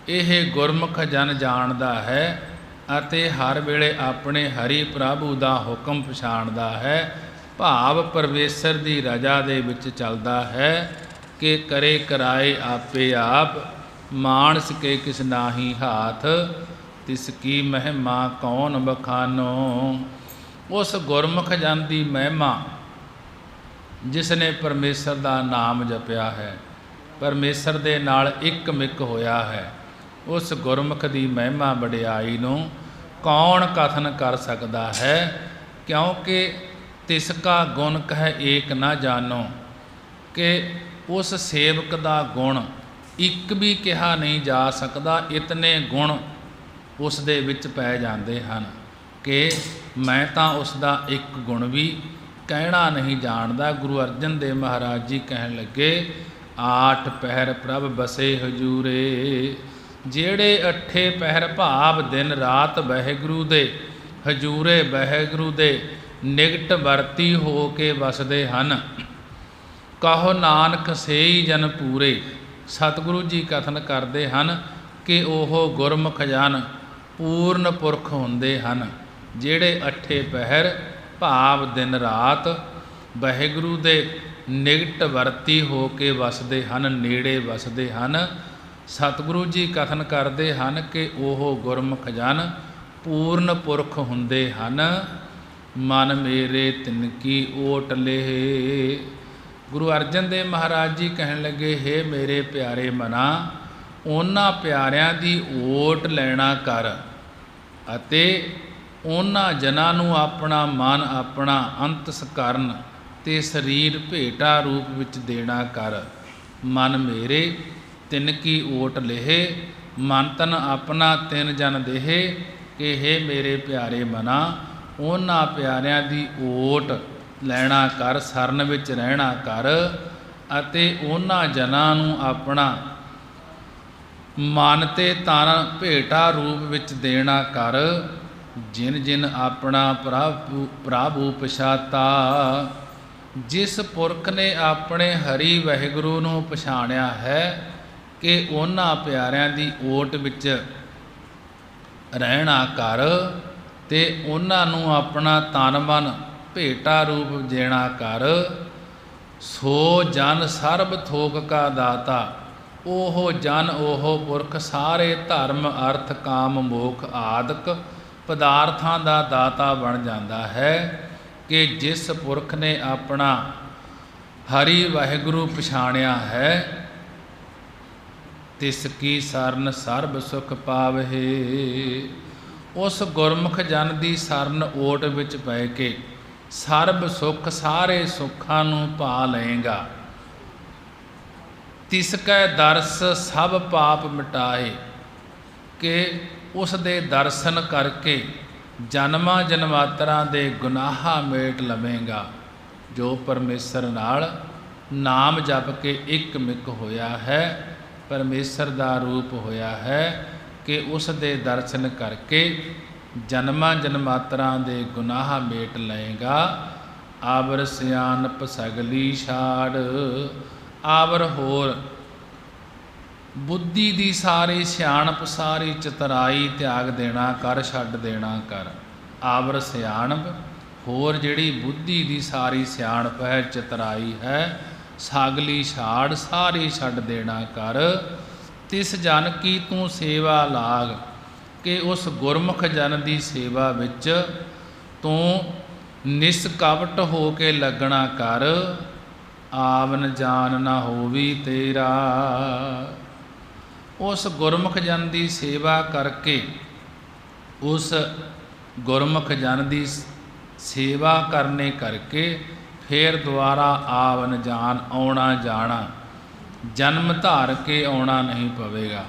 Speaker 1: ਇਹ ਗੁਰਮੁਖ ਜਨ ਜਾਣਦਾ ਹੈ ਅਤੇ ਹਰ ਵੇਲੇ ਆਪਣੇ ਹਰੀ ਪ੍ਰਭੂ ਦਾ ਹੁਕਮ ਪਛਾਣਦਾ ਹੈ। ਭਾਵ ਪਰਮੇਸ਼ਰ ਦੀ ਰਜ਼ਾ ਦੇ ਵਿੱਚ ਚੱਲਦਾ ਹੈ ਕਿ ਕਰੇ ਕਰਾਏ ਆਪੇ ਆਪ, ਮਾਨਸ ਕੇ ਕਿਸ ਨਾਹੀ ਹਾਥ, ਤਿਸ ਕੀ ਮਹਿਮਾ ਕੌਣ ਬਖਾਨੋ। ਉਸ ਗੁਰਮੁਖ ਜਨ ਦੀ ਮਹਿਮਾ, ਜਿਸ ਨੇ ਪਰਮੇਸ਼ਰ ਦਾ ਨਾਮ ਜਪਿਆ ਹੈ, ਪਰਮੇਸ਼ਰ ਦੇ ਨਾਲ ਇੱਕ ਮਿੱਕ ਹੋਇਆ ਹੈ, ਉਸ ਗੁਰਮੁਖ ਦੀ ਮਹਿਮਾ ਵਡਿਆਈ ਨੂੰ ਕੌਣ ਕਥਨ ਕਰ ਸਕਦਾ ਹੈ। ਕਿਉਂਕਿ ਤਿਸ ਕਾ ਗੁਣ ਕਹਿ ਏਕ ਨਾ ਜਾਣੋ, ਕਿ ਉਸ ਸੇਵਕ ਦਾ ਗੁਣ ਇੱਕ ਵੀ ਕਿਹਾ ਨਹੀਂ ਜਾ ਸਕਦਾ। ਇਤਨੇ ਗੁਣ ਉਸ ਦੇ ਵਿੱਚ ਪੈ ਜਾਂਦੇ ਹਨ ਕਿ ਮੈਂ ਤਾਂ ਉਸ ਦਾ ਇੱਕ ਗੁਣ ਵੀ ਕਹਿਣਾ ਨਹੀਂ ਜਾਣਦਾ। ਗੁਰੂ ਅਰਜਨ ਦੇਵ ਮਹਾਰਾਜ ਜੀ ਕਹਿਣ ਲੱਗੇ, ਆਠ ਪਹਿਰ ਪ੍ਰਭ ਬਸੇ ਹਜੂਰੇ। ਜਿਹੜੇ 8 ਪਹਿਰ ਭਾਵ ਦਿਨ ਰਾਤ ਵਾਹਿਗੁਰੂ ਦੇ ਹਜੂਰੇ, ਵਾਹਿਗੁਰੂ ਦੇ ਨਿਕਟ ਵਰਤੀ ਹੋ ਕੇ ਵਸਦੇ ਹਨ। ਕਹੋ ਨਾਨਕ ਸੇਈ ਜਨ ਪੂਰੇ। ਸਤਿਗੁਰੂ ਜੀ ਕਥਨ ਕਰਦੇ ਹਨ ਕਿ ਉਹ ਗੁਰਮੁਖ ਜਨ ਪੂਰਨ ਪੁਰਖ ਹੁੰਦੇ ਹਨ, ਜਿਹੜੇ 8 ਪਹਿਰ ਭਾਵ ਦਿਨ ਰਾਤ ਵਾਹਿਗੁਰੂ ਦੇ ਨਿਕਟ ਵਰਤੀ ਹੋ ਕੇ ਵਸਦੇ ਹਨ, ਨੇੜੇ ਵਸਦੇ ਹਨ। ਸਤਿਗੁਰੂ ਜੀ ਕਥਨ ਕਰਦੇ ਹਨ ਕਿ ਉਹ ਗੁਰਮੁਖ ਜਨ ਪੂਰਨ ਪੁਰਖ ਹੁੰਦੇ ਹਨ। ਮਨ ਮੇਰੇ ਤਿਨ ਕੀ ਓਟ ਲੇਹ। ਗੁਰੂ ਅਰਜਨ ਦੇਵ ਮਹਾਰਾਜ ਜੀ ਕਹਿਣ ਲੱਗੇ, ਹੇ ਮੇਰੇ ਪਿਆਰੇ ਮਨਾ, ਉਹਨਾਂ ਪਿਆਰਿਆਂ ਦੀ ਓਟ ਲੈਣਾ ਕਰ ਅਤੇ ਉਹਨਾਂ ਜਨਾਂ ਨੂੰ ਆਪਣਾ ਮਨ, ਆਪਣਾ ਅੰਤਸਕਰਨ ਤੇ ਸਰੀਰ ਭੇਟਾ ਰੂਪ ਵਿੱਚ ਦੇਣਾ ਕਰ। ਮਨ ਮੇਰੇ ਤਿਨ ਕੀ ਓਟ ਲੇਹ। ਮਨ ਤਨ ਆਪਣਾ ਤਿਨ ਜਨ ਦੇਹ। ਕਿ ਹੇ ਮੇਰੇ ਪਿਆਰੇ ਮਨਾ, ਉਹਨਾਂ ਪਿਆਰਿਆਂ ਦੀ ਓਟ ਲੈਣਾ ਕਰ, ਸਰਨ ਵਿੱਚ ਰਹਿਣਾ ਕਰ ਅਤੇ ਉਹਨਾਂ ਜਨਾਂ ਨੂੰ ਆਪਣਾ ਮਨ ਤੇ ਤਨ ਭੇਟਾ ਰੂਪ ਵਿੱਚ ਦੇਣਾ ਕਰ। ਜਿਨ ਜਿਨ ਆਪਣਾ ਪ੍ਰਭੂ ਪਛਾਤਾ। ਜਿਸ ਪੁਰਖ ਨੇ ਆਪਣੇ ਹਰੀ ਵਾਹਿਗੁਰੂ ਨੂੰ ਪਛਾਣਿਆ ਹੈ ਕਿ ਉਹਨਾਂ ਪਿਆਰਿਆਂ ਦੀ ਓਟ ਵਿੱਚ ਰਹਿਣਾ ਕਰ ਤੇ ਉਹਨਾਂ ਨੂੰ ਆਪਣਾ ਤਨ ਮਨ ਭੇਟਾ ਰੂਪ ਦੇਣਾ ਕਰ, ਸੋ ਜਨ ਸਰਬ ਥੋਕ ਕਾ ਦਾਤਾ। ਉਹ ਜਨ ਉਹ ਪੁਰਖ ਸਾਰੇ ਧਰਮ ਅਰਥ ਕਾਮ ਮੋਖ ਆਦਿਕ ਪਦਾਰਥਾਂ ਦਾ ਦਾਤਾ ਬਣ ਜਾਂਦਾ ਹੈ ਕਿ ਜਿਸ ਪੁਰਖ ਨੇ ਆਪਣਾ ਹਰੀ ਵਾਹਿਗੁਰੂ ਪਛਾਣਿਆ ਹੈ, ਤਿਸ ਕੀ ਸਰਨ ਸਰਬ ਸੁਖ ਪਾਵਹਿ। ਉਸ ਗੁਰਮੁਖ ਜਨ ਦੀ ਸਰਨ ਓਟ ਵਿੱਚ ਪੈ ਕੇ ਸਰਬ ਸੁਖ ਸਾਰੇ ਸੁੱਖਾਂ ਨੂੰ ਪਾ ਲਏਗਾ। ਤਿਸ ਕੈ ਦਰਸ ਸਭ ਪਾਪ ਮਿਟਾਏ, ਕਿ ਉਸ ਦੇ ਦਰਸ਼ਨ ਕਰਕੇ ਜਨਮਾਂ ਜਨਮਾਤਰਾਂ ਦੇ ਗੁਨਾਹਾਂ ਮੇਟ ਲਵੇਂਗਾ। ਜੋ ਪਰਮੇਸ਼ਰ ਨਾਲ ਨਾਮ ਜਪ ਕੇ ਇੱਕ ਮਿਕ ਹੋਇਆ ਹੈ, ਪਰਮੇਸ਼ਰ ਦਾ ਰੂਪ ਹੋਇਆ ਹੈ, ਕਿ ਉਸ ਦੇ ਦਰਸ਼ਨ ਕਰਕੇ ਜਨਮਾਂ ਜਨਮਾਤਰਾਂ ਦੇ ਗੁਨਾਹ ਮੇਟ ਲਏਗਾ। ਆਵਰ ਸਿਆਣਪ ਸਗਲੀ ਛਾੜ, ਆਵਰ ਹੋਰ ਬੁੱਧੀ ਦੀ ਸਾਰੀ ਸਿਆਣਪ ਸਾਰੀ ਚਤਰਾਈ ਤਿਆਗ ਦੇਣਾ ਕਰ, ਛੱਡ ਦੇਣਾ ਕਰ। ਆਵਰ ਸਿਆਣਪ ਹੋਰ ਜਿਹੜੀ ਬੁੱਧੀ ਦੀ ਸਾਰੀ ਸਿਆਣਪ ਹੈ, ਚਤਰਾਈ ਹੈ, ਸਾਗਲੀ ਛਾੜ ਸਾਰੀ ਛੱਡ ਦੇਣਾ ਕਰ। ਤਿਸ ਜਨ ਕੀ ਤੂੰ ਸੇਵਾ ਲਾਗ, ਕਿ ਉਸ ਗੁਰਮੁਖ ਜਨ ਦੀ ਸੇਵਾ ਵਿੱਚ ਤੂੰ ਨਿਸਕਪਟ ਹੋ ਕੇ ਲੱਗਣਾ ਕਰ। ਆਵਨ ਜਾਨ ਨਾ ਹੋਵੀ ਤੇਰਾ, ਉਸ ਗੁਰਮੁਖ ਜਨ ਦੀ ਸੇਵਾ ਕਰਕੇ, ਉਸ ਗੁਰਮੁਖ ਜਨ ਦੀ ਸੇਵਾ ਕਰਨੇ ਕਰਕੇ ਫਿਰ ਦੁਆਰਾ ਆਵਨ ਜਾਨ ਆਉਣਾ ਜਾਣਾ, ਜਨਮ ਧਾਰ ਕੇ ਆਉਣਾ ਨਹੀਂ ਪਵੇਗਾ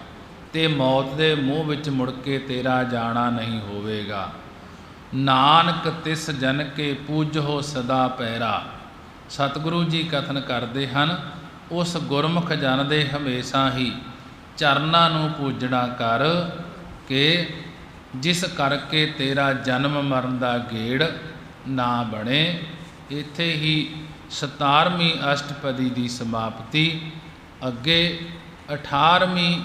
Speaker 1: ਤੇ ਮੌਤ ਦੇ ਮੂੰਹ ਵਿੱਚ ਮੁੜ ਕੇ ਤੇਰਾ ਜਾਣਾ ਨਹੀਂ ਹੋਵੇਗਾ। ਨਾਨਕ ਤਿਸ ਜਨ ਕੇ ਪੂਜੋ ਸਦਾ ਪੈਰਾ। ਸਤਿਗੁਰੂ ਜੀ ਕਥਨ ਕਰਦੇ ਹਨ, ਉਸ ਗੁਰਮੁਖ ਜਨ ਦੇ ਹਮੇਸ਼ਾ ਹੀ ਚਰਨਾਂ ਨੂੰ ਪੂਜਣਾ ਕਰ, ਕਿ ਜਿਸ ਕਰਕੇ ਤੇਰਾ ਜਨਮ ਮਰਨ ਦਾ ਗੇੜ ਨਾ ਬਣੇ। ਇੱਥੇ ਹੀ 17ਵੀਂ ਅਸ਼ਟਪਦੀ ਦੀ ਸਮਾਪਤੀ। ਅੱਗੇ 18ਵੀਂ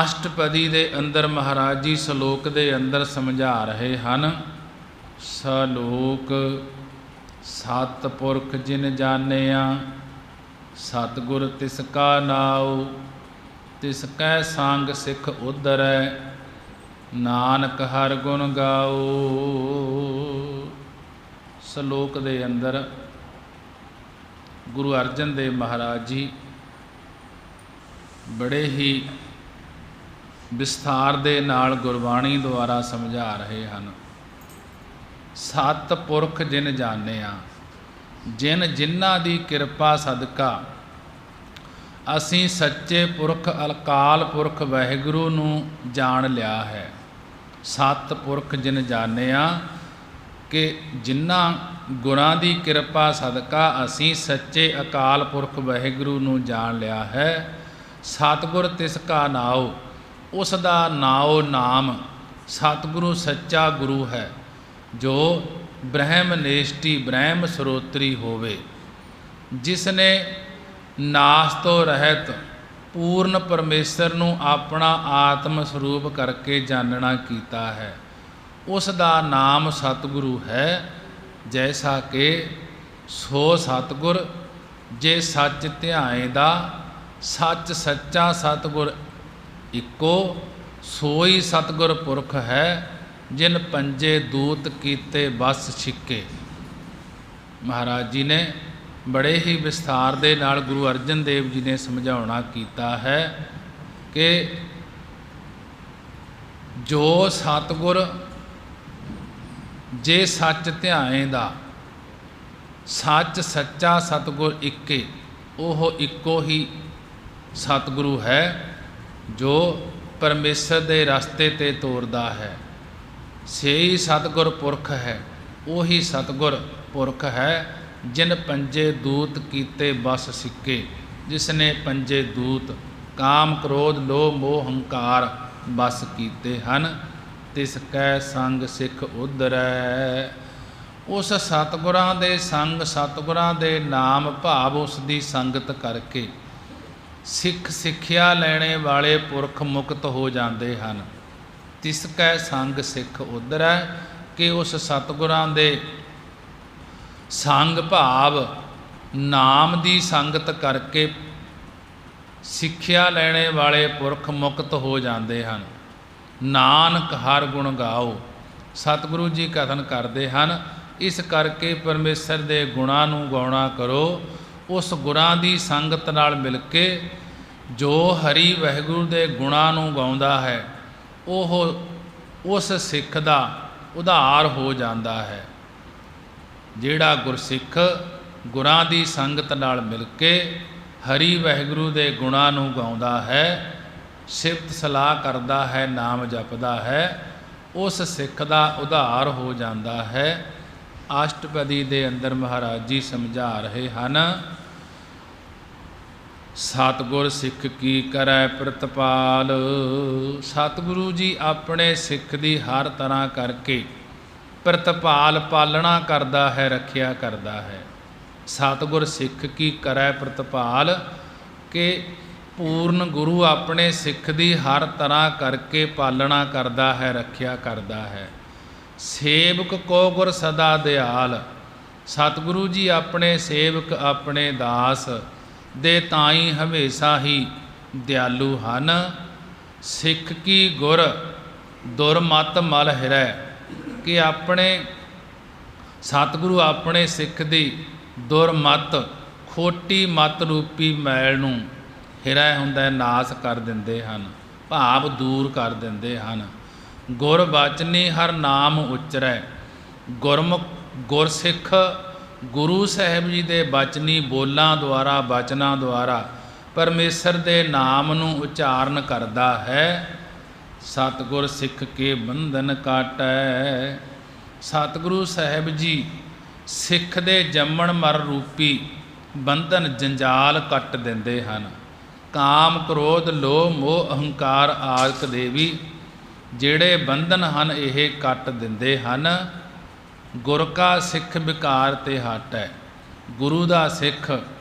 Speaker 1: ਅਸ਼ਟਪਦੀ ਦੇ ਅੰਦਰ ਮਹਾਰਾਜ ਜੀ ਸ਼ਲੋਕ ਦੇ ਅੰਦਰ ਸਮਝਾ ਰਹੇ ਹਨ। ਸ਼ਲੋਕ ਸਤਿਪੁਰਖ ਜਿਨ ਜਾਣਿਆ, ਸਤਿਗੁਰ ਤਿਸ ਕਾ ਨਾਉ, ਤਿਸ ਕੈ ਸੰਗ ਸਿੱਖ ਉਧਰੈ, ਨਾਨਕ ਹਰ ਗੁਣ ਗਾਓ। ਸ਼ਲੋਕ ਦੇ ਅੰਦਰ ਗੁਰੂ ਅਰਜਨ ਦੇਵ ਮਹਾਰਾਜ ਜੀ ਬੜੇ ਹੀ ਵਿਸਥਾਰ ਦੇ ਨਾਲ ਗੁਰਬਾਣੀ ਦੁਆਰਾ ਸਮਝਾ ਰਹੇ ਹਨ। ਸਤਿਪੁਰਖ ਜਿਨ ਜਾਣਿਆ, ਜਿਨ੍ਹਾਂ ਦੀ ਕਿਰਪਾ ਸਦਕਾ ਅਸੀਂ ਸੱਚੇ ਪੁਰਖ ਅਕਾਲ ਪੁਰਖ ਵਾਹਿਗੁਰੂ ਨੂੰ ਜਾਣ ਲਿਆ ਹੈ। ਸਤਿਪੁਰਖ ਜਿਨ ਜਾਣਿਆ, ਕਿ ਜਿਨ੍ਹਾਂ ਗੁਣਾਂ ਦੀ ਕਿਰਪਾ ਸਦਕਾ ਅਸੀਂ ਸੱਚੇ ਅਕਾਲ ਪੁਰਖ ਵਾਹਿਗੁਰੂ ਨੂੰ ਜਾਣ ਲਿਆ ਹੈ। ਸਤਿਗੁਰ ਤਿਸ ਕਾ ਨਾਉ, ਉਸ ਦਾ ਨਾਉ ਨਾਮ ਸਤਿਗੁਰੂ ਸੱਚਾ ਗੁਰੂ ਹੈ, ਜੋ ਬ੍ਰਹਮ ਨੇਸ਼ਟੀ ਬ੍ਰਹਮ ਸਰੋਤਰੀ ਹੋਵੇ, ਜਿਸ ਨੇ ਨਾਸ ਤੋਂ ਰਹਿਤ ਪੂਰਨ ਪਰਮੇਸ਼ਰ ਨੂੰ ਆਪਣਾ ਆਤਮ ਸਰੂਪ ਕਰਕੇ ਜਾਣਨਾ ਕੀਤਾ ਹੈ। ਉਸ ਦਾ ਨਾਮ ਸਤਿਗੁਰੂ ਹੈ। ਜੈਸਾ ਕਿ ਸੋ ਸਤਿਗੁਰ ਜੇ ਸੱਚ ਧਿਆਏਦਾ, ਸੱਚ ਸੱਚਾ ਸਤਿਗੁਰ ਇੱਕੋ, ਸੋਈ ਸਤਿਗੁਰ ਪੁਰਖ ਹੈ, ਜਿਨ ਪੰਜੇ ਦੂਤ ਕੀਤੇ ਬਸ ਛਿੱਕੇ। ਮਹਾਰਾਜ ਜੀ ਨੇ ਬੜੇ ਹੀ ਵਿਸਥਾਰ ਦੇ ਨਾਲ ਗੁਰੂ ਅਰਜਨ ਦੇਵ ਜੀ ਨੇ ਸਮਝਾਉਣਾ ਕੀਤਾ ਹੈ ਕਿ ਜੋ ਸਤਿਗੁਰ ਜੇ ਸੱਚ ਧਿਆਏਂਦਾ, ਸੱਚ ਸੱਚਾ ਸਤਿਗੁਰ ਇੱਕੇ, ਉਹ ਇੱਕੋ ਹੀ ਸਤਿਗੁਰੂ ਹੈ ਜੋ ਪਰਮੇਸ਼ਰ ਦੇ ਰਸਤੇ 'ਤੇ ਤੋਰਦਾ ਹੈ। ਸੇਈ ਸਤਿਗੁਰ ਪੁਰਖ ਹੈ, ਉਹੀ ਸਤਿਗੁਰ ਪੁਰਖ ਹੈ ਜਿਨ ਪੰਜੇ ਦੂਤ ਕੀਤੇ ਬਸ ਸਿੱਕੇ, ਜਿਸ ਨੇ ਪੰਜੇ ਦੂਤ ਕਾਮ ਕ੍ਰੋਧ ਲੋਭ ਮੋਹ ਹੰਕਾਰ ਬਸ ਕੀਤੇ ਹਨ। ਤਿਸ ਕੈ ਸੰਗ ਸਿੱਖ ਉਧਰੈ, ਉਸ ਸਤਿਗੁਰਾਂ ਦੇ ਸੰਗ, ਸਤਿਗੁਰਾਂ ਦੇ ਨਾਮ ਭਾਵ ਉਸ ਦੀ ਸੰਗਤ ਕਰਕੇ ਸਿੱਖ ਸਿੱਖਿਆ ਲੈਣੇ ਵਾਲੇ ਪੁਰਖ ਮੁਕਤ ਹੋ ਜਾਂਦੇ ਹਨ। ਤਿਸ ਕੈ ਸੰਗ ਸਿੱਖ ਉਧਰੈ, ਕਿ ਉਸ ਸਤਿਗੁਰਾਂ ਦੇ ਸੰਗ ਭਾਵ ਨਾਮ ਦੀ ਸੰਗਤ ਕਰਕੇ ਸਿੱਖਿਆ ਲੈਣੇ ਵਾਲੇ ਪੁਰਖ ਮੁਕਤ ਹੋ ਜਾਂਦੇ ਹਨ। ਨਾਨਕ ਹਰ ਗੁਣ ਗਾਓ, ਸਤਿਗੁਰੂ ਜੀ ਕਥਨ ਕਰਦੇ ਹਨ, ਇਸ ਕਰਕੇ ਪਰਮੇਸ਼ਰ ਦੇ ਗੁਣਾਂ ਨੂੰ ਗਾਉਣਾ ਕਰੋ। ਉਸ ਗੁਰਾਂ ਦੀ ਸੰਗਤ ਨਾਲ ਮਿਲ ਕੇ ਜੋ ਹਰੀ ਵਾਹਿਗੁਰੂ ਦੇ ਗੁਣਾਂ ਨੂੰ ਗਾਉਂਦਾ ਹੈ ਉਹ ਉਸ ਸਿੱਖ ਦਾ ਉਧਾਰ ਹੋ ਜਾਂਦਾ ਹੈ। ਜਿਹੜਾ ਗੁਰਸਿੱਖ ਗੁਰਾਂ ਦੀ ਸੰਗਤ ਨਾਲ ਮਿਲ ਕੇ ਹਰੀ ਵਾਹਿਗੁਰੂ ਦੇ ਗੁਣਾਂ ਨੂੰ ਗਾਉਂਦਾ ਹੈ, ਸਿਫਤ ਸਲਾਹ ਕਰਦਾ ਹੈ, ਨਾਮ ਜਪਦਾ ਹੈ, ਉਸ ਸਿੱਖ ਦਾ ਉਧਾਰ ਹੋ ਜਾਂਦਾ ਹੈ। ਅਸ਼ਟਪਦੀ ਦੇ ਅੰਦਰ ਮਹਾਰਾਜ ਜੀ ਸਮਝਾ ਰਹੇ ਹਨ, ਸਤਿਗੁਰ ਸਿੱਖ ਕੀ ਕਰੈ ਪ੍ਰਤਪਾਲ। ਸਤਿਗੁਰੂ ਜੀ ਆਪਣੇ ਸਿੱਖ ਦੀ ਹਰ ਤਰ੍ਹਾਂ ਕਰਕੇ ਪ੍ਰਤਪਾਲ ਪਾਲਣਾ ਕਰਦਾ ਹੈ, ਰੱਖਿਆ ਕਰਦਾ ਹੈ। ਸਤਿਗੁਰ ਸਿੱਖ ਕੀ ਕਰੈ ਪ੍ਰਤਪਾਲ, ਕਿ ਪੂਰਨ ਗੁਰੂ ਆਪਣੇ ਸਿੱਖ ਦੀ ਹਰ ਤਰ੍ਹਾਂ ਕਰਕੇ ਪਾਲਣਾ ਕਰਦਾ ਹੈ, ਰੱਖਿਆ ਕਰਦਾ ਹੈ। ਸੇਵਕ ਕੋ ਗੁਰ ਸਦਾ ਦਿਆਲ, ਸਤਿਗੁਰੂ ਜੀ ਆਪਣੇ ਸੇਵਕ ਆਪਣੇ ਦਾਸ ਦੇ ਤਾਈਂ ਹਮੇਸ਼ਾ ਹੀ ਦਿਆਲੂ ਹਨ। ਸਿੱਖ ਕੀ ਗੁਰ ਦੁਰਮਤ ਮਲ ਹਿਰੈ, ਕਿ ਆਪਣੇ ਸਤਿਗੁਰੂ ਆਪਣੇ ਸਿੱਖ ਦੀ ਦੁਰਮਤ ਖੋਟੀ ਮਤ ਰੂਪੀ ਮੈਲ ਨੂੰ, ਹਿਰੈ ਹੁੰਦਾ ਨਾਸ ਕਰ ਦਿੰਦੇ ਹਨ, ਭਾਵ ਦੂਰ ਕਰ ਦਿੰਦੇ ਹਨ। ਗੁਰ ਬਚਨੀ ਹਰ ਨਾਮ ਉਚਰੈ, ਗੁਰਮੁਖ ਗੁਰਸਿੱਖ ਗੁਰੂ ਸਾਹਿਬ ਜੀ ਦੇ ਬਚਨੀ ਬੋਲਾਂ ਦੁਆਰਾ, ਬਚਨਾਂ ਦੁਆਰਾ ਪਰਮੇਸ਼ਰ ਦੇ ਨਾਮ ਨੂੰ ਉਚਾਰਨ ਕਰਦਾ ਹੈ। ਸਤਿਗੁਰ ਸਿੱਖ ਕੇ ਬੰਧਨ ਕਾਟੈ, ਸਤਿਗੁਰੂ ਸਾਹਿਬ ਜੀ ਸਿੱਖ ਦੇ ਜੰਮਣ ਮਰ ਰੂਪੀ ਬੰਧਨ ਜੰਜਾਲ ਕੱਟ ਦਿੰਦੇ ਹਨ। ਕਾਮ ਕ੍ਰੋਧ ਲੋਭ ਮੋਹ ਅਹੰਕਾਰ ਆਦਿਕ ਦੇ ਵੀ ਜਿਹੜੇ ਬੰਧਨ ਹਨ ਇਹ ਕੱਟ ਦਿੰਦੇ ਹਨ। ਗੁਰ ਕਾ ਸਿੱਖ ਵਿਕਾਰ ਤੇ ਹਟੈ, ਗੁਰੂ ਦਾ ਸਿੱਖ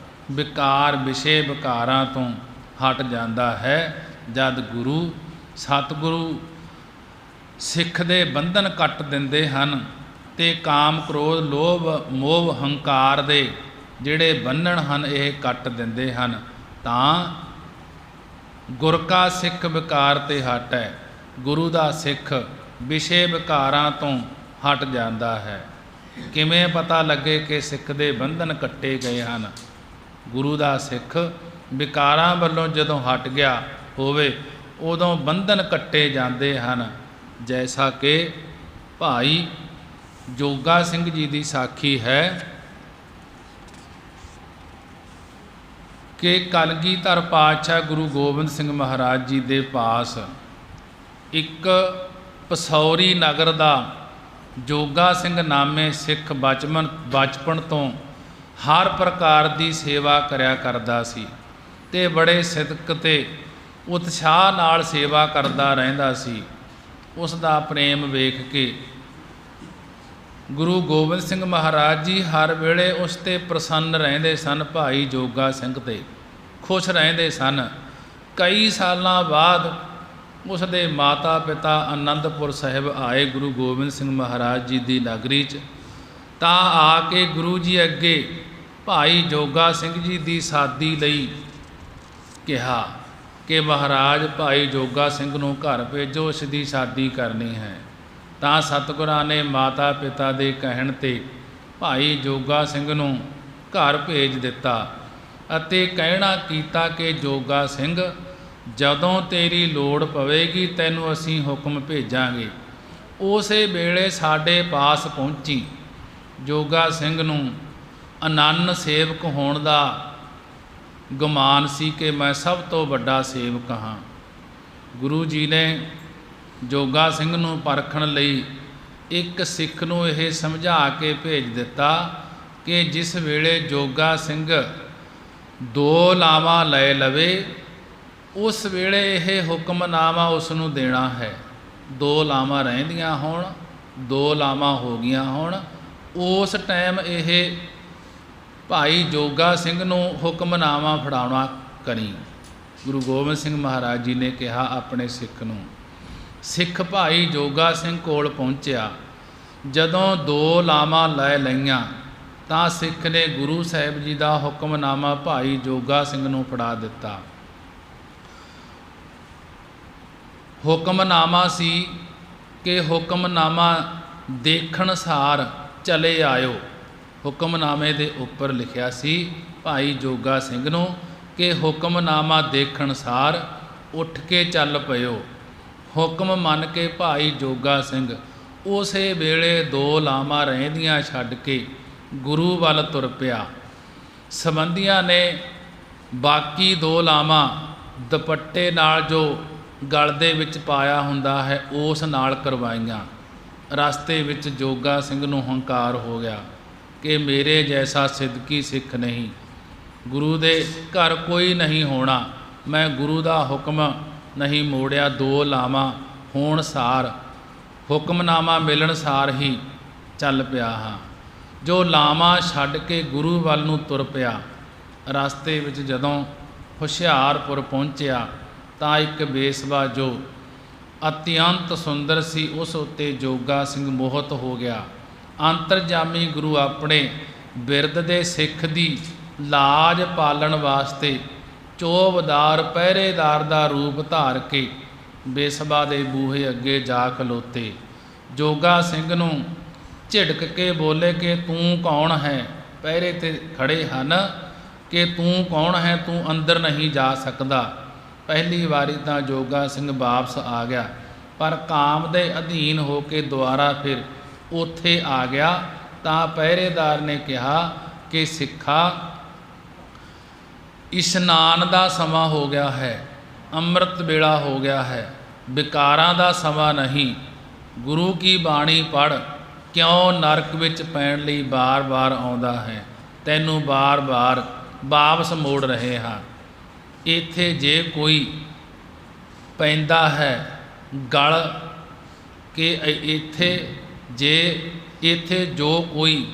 Speaker 1: ਵਿਕਾਰ ਵਿਸ਼ੇ ਵਿਕਾਰਾਂ ਤੋਂ ਹਟ ਜਾਂਦਾ ਹੈ। ਜਦ ਗੁਰੂ ਸਤਿਗੁਰੂ ਸਿੱਖ ਦੇ ਬੰਧਨ ਕੱਟ ਦਿੰਦੇ ਹਨ ਤੇ ਕਾਮ ਕ੍ਰੋਧ ਲੋਭ ਮੋਹ ਹੰਕਾਰ ਦੇ ਜਿਹੜੇ ਬੰਧਨ ਹਨ ਇਹ ਕੱਟ ਦਿੰਦੇ ਹਨ, ਤਾਂ ਗੁਰ ਕਾ ਸਿੱਖ ਵਿਕਾਰ ਤੇ ਹਟੈ, ਗੁਰੂ ਦਾ ਸਿੱਖ ਵਿਸ਼ੇ ਵਿਕਾਰਾਂ ਤੋਂ ਹਟ ਜਾਂਦਾ ਹੈ। ਕਿਵੇਂ ਪਤਾ ਲੱਗੇ ਕਿ ਸਿੱਖ ਦੇ ਬੰਧਨ ਕੱਟੇ ਗਏ ਹਨ? ਗੁਰੂ ਦਾ ਸਿੱਖ ਵਿਕਾਰਾਂ ਵੱਲੋਂ ਜਦੋਂ ਹਟ ਗਿਆ ਹੋਵੇ ਉਦੋਂ ਬੰਧਨ ਕੱਟੇ ਜਾਂਦੇ ਹਨ। ਜੈਸਾ ਕਿ ਭਾਈ ਜੋਗਾ ਸਿੰਘ ਜੀ ਦੀ ਸਾਖੀ ਹੈ ਕਿ ਕਲਗੀਧਰ ਪਾਤਸ਼ਾਹ ਗੁਰੂ ਗੋਬਿੰਦ ਸਿੰਘ ਮਹਾਰਾਜ ਜੀ ਦੇ ਪਾਸ ਇੱਕ ਪਸੌਰੀ ਨਗਰ ਦਾ ਜੋਗਾ ਸਿੰਘ ਨਾਮੇ ਸਿੱਖ ਬਚਪਨ ਤੋਂ ਹਰ ਪ੍ਰਕਾਰ ਦੀ ਸੇਵਾ ਕਰਿਆ ਕਰਦਾ ਸੀ ਤੇ ਬੜੇ ਸਿਦਕ ਤੇ ਉਤਸ਼ਾਹ ਨਾਲ ਸੇਵਾ ਕਰਦਾ ਰਹਿੰਦਾ ਸੀ। ਉਸ ਦਾ ਪ੍ਰੇਮ ਵੇਖ ਕੇ ਗੁਰੂ ਗੋਬਿੰਦ ਸਿੰਘ ਮਹਾਰਾਜ ਜੀ ਹਰ ਵੇਲੇ ਉਸ 'ਤੇ ਪ੍ਰਸੰਨ ਰਹਿੰਦੇ ਸਨ, ਭਾਈ ਜੋਗਾ ਸਿੰਘ 'ਤੇ ਖੁਸ਼ ਰਹਿੰਦੇ ਸਨ। ਕਈ ਸਾਲਾਂ ਬਾਅਦ ਉਸ ਦੇ ਮਾਤਾ ਪਿਤਾ ਆਨੰਦਪੁਰ ਸਾਹਿਬ ਆਏ ਗੁਰੂ ਗੋਬਿੰਦ ਸਿੰਘ ਮਹਾਰਾਜ ਜੀ ਦੀ ਨਗਰੀ 'ਚ, ਤਾਂ ਆ ਕੇ ਗੁਰੂ ਜੀ ਅੱਗੇ ਭਾਈ ਜੋਗਾ ਸਿੰਘ ਜੀ ਦੀ ਸਾਦੀ ਲਈ ਕਿਹਾ ਕਿ ਮਹਾਰਾਜ ਭਾਈ ਜੋਗਾ ਸਿੰਘ ਨੂੰ ਘਰ ਭੇਜੋ, ਉਸ ਦੀ ਸ਼ਾਦੀ ਕਰਨੀ ਹੈ। ਤਾਂ ਸਤਿਗੁਰਾਂ ਨੇ ਮਾਤਾ ਪਿਤਾ ਦੇ ਕਹਿਣ 'ਤੇ ਭਾਈ ਜੋਗਾ ਸਿੰਘ ਨੂੰ ਘਰ ਭੇਜ ਦਿੱਤਾ ਅਤੇ ਕਹਿਣਾ ਕੀਤਾ ਕਿ ਜੋਗਾ ਸਿੰਘ ਜਦੋਂ ਤੇਰੀ ਲੋੜ ਪਵੇਗੀ ਤੈਨੂੰ ਅਸੀਂ ਹੁਕਮ ਭੇਜਾਂਗੇ। ਉਸੇ ਵੇਲੇ ਸਾਡੇ ਪਾਸ ਪਹੁੰਚੀ। ਜੋਗਾ ਸਿੰਘ ਨੂੰ ਅਨੰਨ ਸੇਵਕ ਹੋਣ ਦਾ ਗੁਮਾਨ ਸੀ ਕਿ ਮੈਂ ਸਭ ਤੋਂ ਵੱਡਾ ਸੇਵਕ ਹਾਂ। ਗੁਰੂ ਜੀ ਨੇ ਜੋਗਾ ਸਿੰਘ ਨੂੰ ਪਰਖਣ ਲਈ ਇੱਕ ਸਿੱਖ ਨੂੰ ਇਹ ਸਮਝਾ ਕੇ ਭੇਜ ਦਿੱਤਾ ਕਿ ਜਿਸ ਵੇਲੇ ਜੋਗਾ ਸਿੰਘ 2 ਲਾਵਾਂ ਲੈ ਲਵੇ ਉਸ ਵੇਲੇ ਇਹ ਹੁਕਮਨਾਮਾ ਉਸ ਨੂੰ ਦੇਣਾ ਹੈ। 2 ਲਾਵਾਂ ਰਹਿੰਦੀਆਂ ਹੋਣ, 2 ਲਾਵਾਂ ਹੋ ਗਈਆਂ ਹੋਣ, ਉਸ ਟਾਈਮ ਇਹ ਭਾਈ ਜੋਗਾ ਸਿੰਘ ਨੂੰ ਹੁਕਮਨਾਮਾ ਫੜਾਉਣਾ ਕਰੀ। ਗੁਰੂ ਗੋਬਿੰਦ ਸਿੰਘ ਮਹਾਰਾਜ ਜੀ ਨੇ ਕਿਹਾ ਆਪਣੇ ਸਿੱਖ ਨੂੰ। ਸਿੱਖ ਭਾਈ ਜੋਗਾ ਸਿੰਘ ਕੋਲ ਪਹੁੰਚਿਆ। ਜਦੋਂ 2 ਲਾਵਾਂ ਲੈ ਲਈਆਂ ਤਾਂ ਸਿੱਖ ਨੇ ਗੁਰੂ ਸਾਹਿਬ ਜੀ ਦਾ ਹੁਕਮਨਾਮਾ ਭਾਈ ਜੋਗਾ ਸਿੰਘ ਨੂੰ ਫੜਾ ਦਿੱਤਾ। ਹੁਕਮਨਾਮਾ ਸੀ ਕਿ ਹੁਕਮਨਾਮਾ ਦੇਖਣ ਸਾਰ ਚਲੇ ਆਇਓ। ਹੁਕਮਨਾਮੇ ਦੇ ਉੱਪਰ ਲਿਖਿਆ ਸੀ ਭਾਈ ਜੋਗਾ ਸਿੰਘ ਨੂੰ ਕਿ ਹੁਕਮਨਾਮਾ ਦੇਖਣ ਸਾਰ ਉੱਠ ਕੇ ਚੱਲ ਪਇਓ। ਹੁਕਮ ਮੰਨ ਕੇ ਭਾਈ ਜੋਗਾ ਸਿੰਘ ਉਸੇ ਵੇਲੇ 2 ਲਾਵਾਂ ਰਹਿੰਦੀਆਂ ਛੱਡ ਕੇ ਗੁਰੂ ਵੱਲ ਤੁਰ ਪਿਆ। ਸੰਬੰਧੀਆਂ ਨੇ ਬਾਕੀ 2 ਲਾਵਾਂ ਦੁਪੱਟੇ ਨਾਲ ਜੋ ਗਲ ਦੇ ਵਿੱਚ ਪਾਇਆ ਹੁੰਦਾ ਹੈ ਉਸ ਨਾਲ ਕਰਵਾਈਆਂ। ਰਸਤੇ ਵਿੱਚ ਜੋਗਾ ਸਿੰਘ ਨੂੰ ਹੰਕਾਰ ਹੋ ਗਿਆ ਕਿ ਮੇਰੇ ਜੈਸਾ ਸਿੱਦਕੀ ਸਿੱਖ ਨਹੀਂ, ਗੁਰੂ ਦੇ ਘਰ ਕੋਈ ਨਹੀਂ ਹੋਣਾ। ਮੈਂ ਗੁਰੂ ਦਾ ਹੁਕਮ ਨਹੀਂ ਮੋੜਿਆ। 2 ਲਾਵਾਂ ਹੋਣ ਸਾਰ, ਹੁਕਮਨਾਮਾ ਮਿਲਣ ਸਾਰ ਹੀ ਚੱਲ ਪਿਆ ਹਾਂ। ਜੋ ਲਾਵਾਂ ਛੱਡ ਕੇ ਗੁਰੂ ਵੱਲ ਨੂੰ ਤੁਰ ਪਿਆ। ਰਸਤੇ ਵਿੱਚ ਜਦੋਂ ਹੁਸ਼ਿਆਰਪੁਰ ਪਹੁੰਚਿਆ ਤਾਂ ਇੱਕ ਬੇਸਵਾ ਜੋ ਅਤਿਅੰਤ ਸੁੰਦਰ ਸੀ ਉਸ ਉੱਤੇ ਜੋਗਾ ਸਿੰਘ ਮੋਹਿਤ ਹੋ ਗਿਆ। ਅੰਤਰਜਾਮੀ ਗੁਰੂ ਆਪਣੇ ਬਿਰਦ ਦੇ ਸਿੱਖ ਦੀ ਲਾਜ ਪਾਲਣ ਵਾਸਤੇ ਚੌਬਦਾਰ ਪਹਿਰੇਦਾਰ ਦਾ ਰੂਪ ਧਾਰ ਕੇ ਬੇਸਵਾ ਦੇ ਬੂਹੇ ਅੱਗੇ ਜਾ ਖਲੋਤੇ। ਜੋਗਾ ਸਿੰਘ ਨੂੰ ਝਿੜਕ ਕੇ ਬੋਲੇ ਕਿ ਤੂੰ ਕੌਣ ਹੈ। ਪਹਿਰੇ ਤੇ ਖੜੇ ਹਨ ਕਿ ਤੂੰ ਕੌਣ ਹੈ, ਤੂੰ ਅੰਦਰ ਨਹੀਂ ਜਾ ਸਕਦਾ। ਪਹਿਲੀ ਵਾਰੀ ਤਾਂ ਜੋਗਾ ਸਿੰਘ ਵਾਪਸ ਆ ਗਿਆ, ਪਰ ਕਾਮ ਦੇ ਅਧੀਨ ਹੋ ਕੇ ਦੁਬਾਰਾ ਫਿਰ ਉੱਥੇ ਆ ਗਿਆ ਤਾਂ ਪਹਿਰੇਦਾਰ ਨੇ ਕਿਹਾ ਕਿ ਸਿੱਖਾ, ਇਸ਼ਨਾਨ ਦਾ ਸਮਾਂ ਹੋ ਗਿਆ ਹੈ, ਅੰਮ੍ਰਿਤ ਵੇਲਾ ਹੋ ਗਿਆ ਹੈ, ਵਿਕਾਰਾਂ ਦਾ ਸਮਾਂ ਨਹੀਂ। ਗੁਰੂ ਕੀ ਬਾਣੀ ਪੜ੍ਹ, ਕਿਉਂ ਨਰਕ ਵਿੱਚ ਪੈਣ ਲਈ ਬਾਰ-ਬਾਰ ਆਉਂਦਾ ਹੈ। ਤੈਨੂੰ ਬਾਰ-ਬਾਰ ਵਾਪਸ ਮੋੜ ਰਹੇ ਹਾਂ। ਇੱਥੇ ਜੇ ਕੋਈ ਪੈਂਦਾ ਹੈ ਗਲ ਕਿ ਇੱਥੇ ਜੋ ਕੋਈ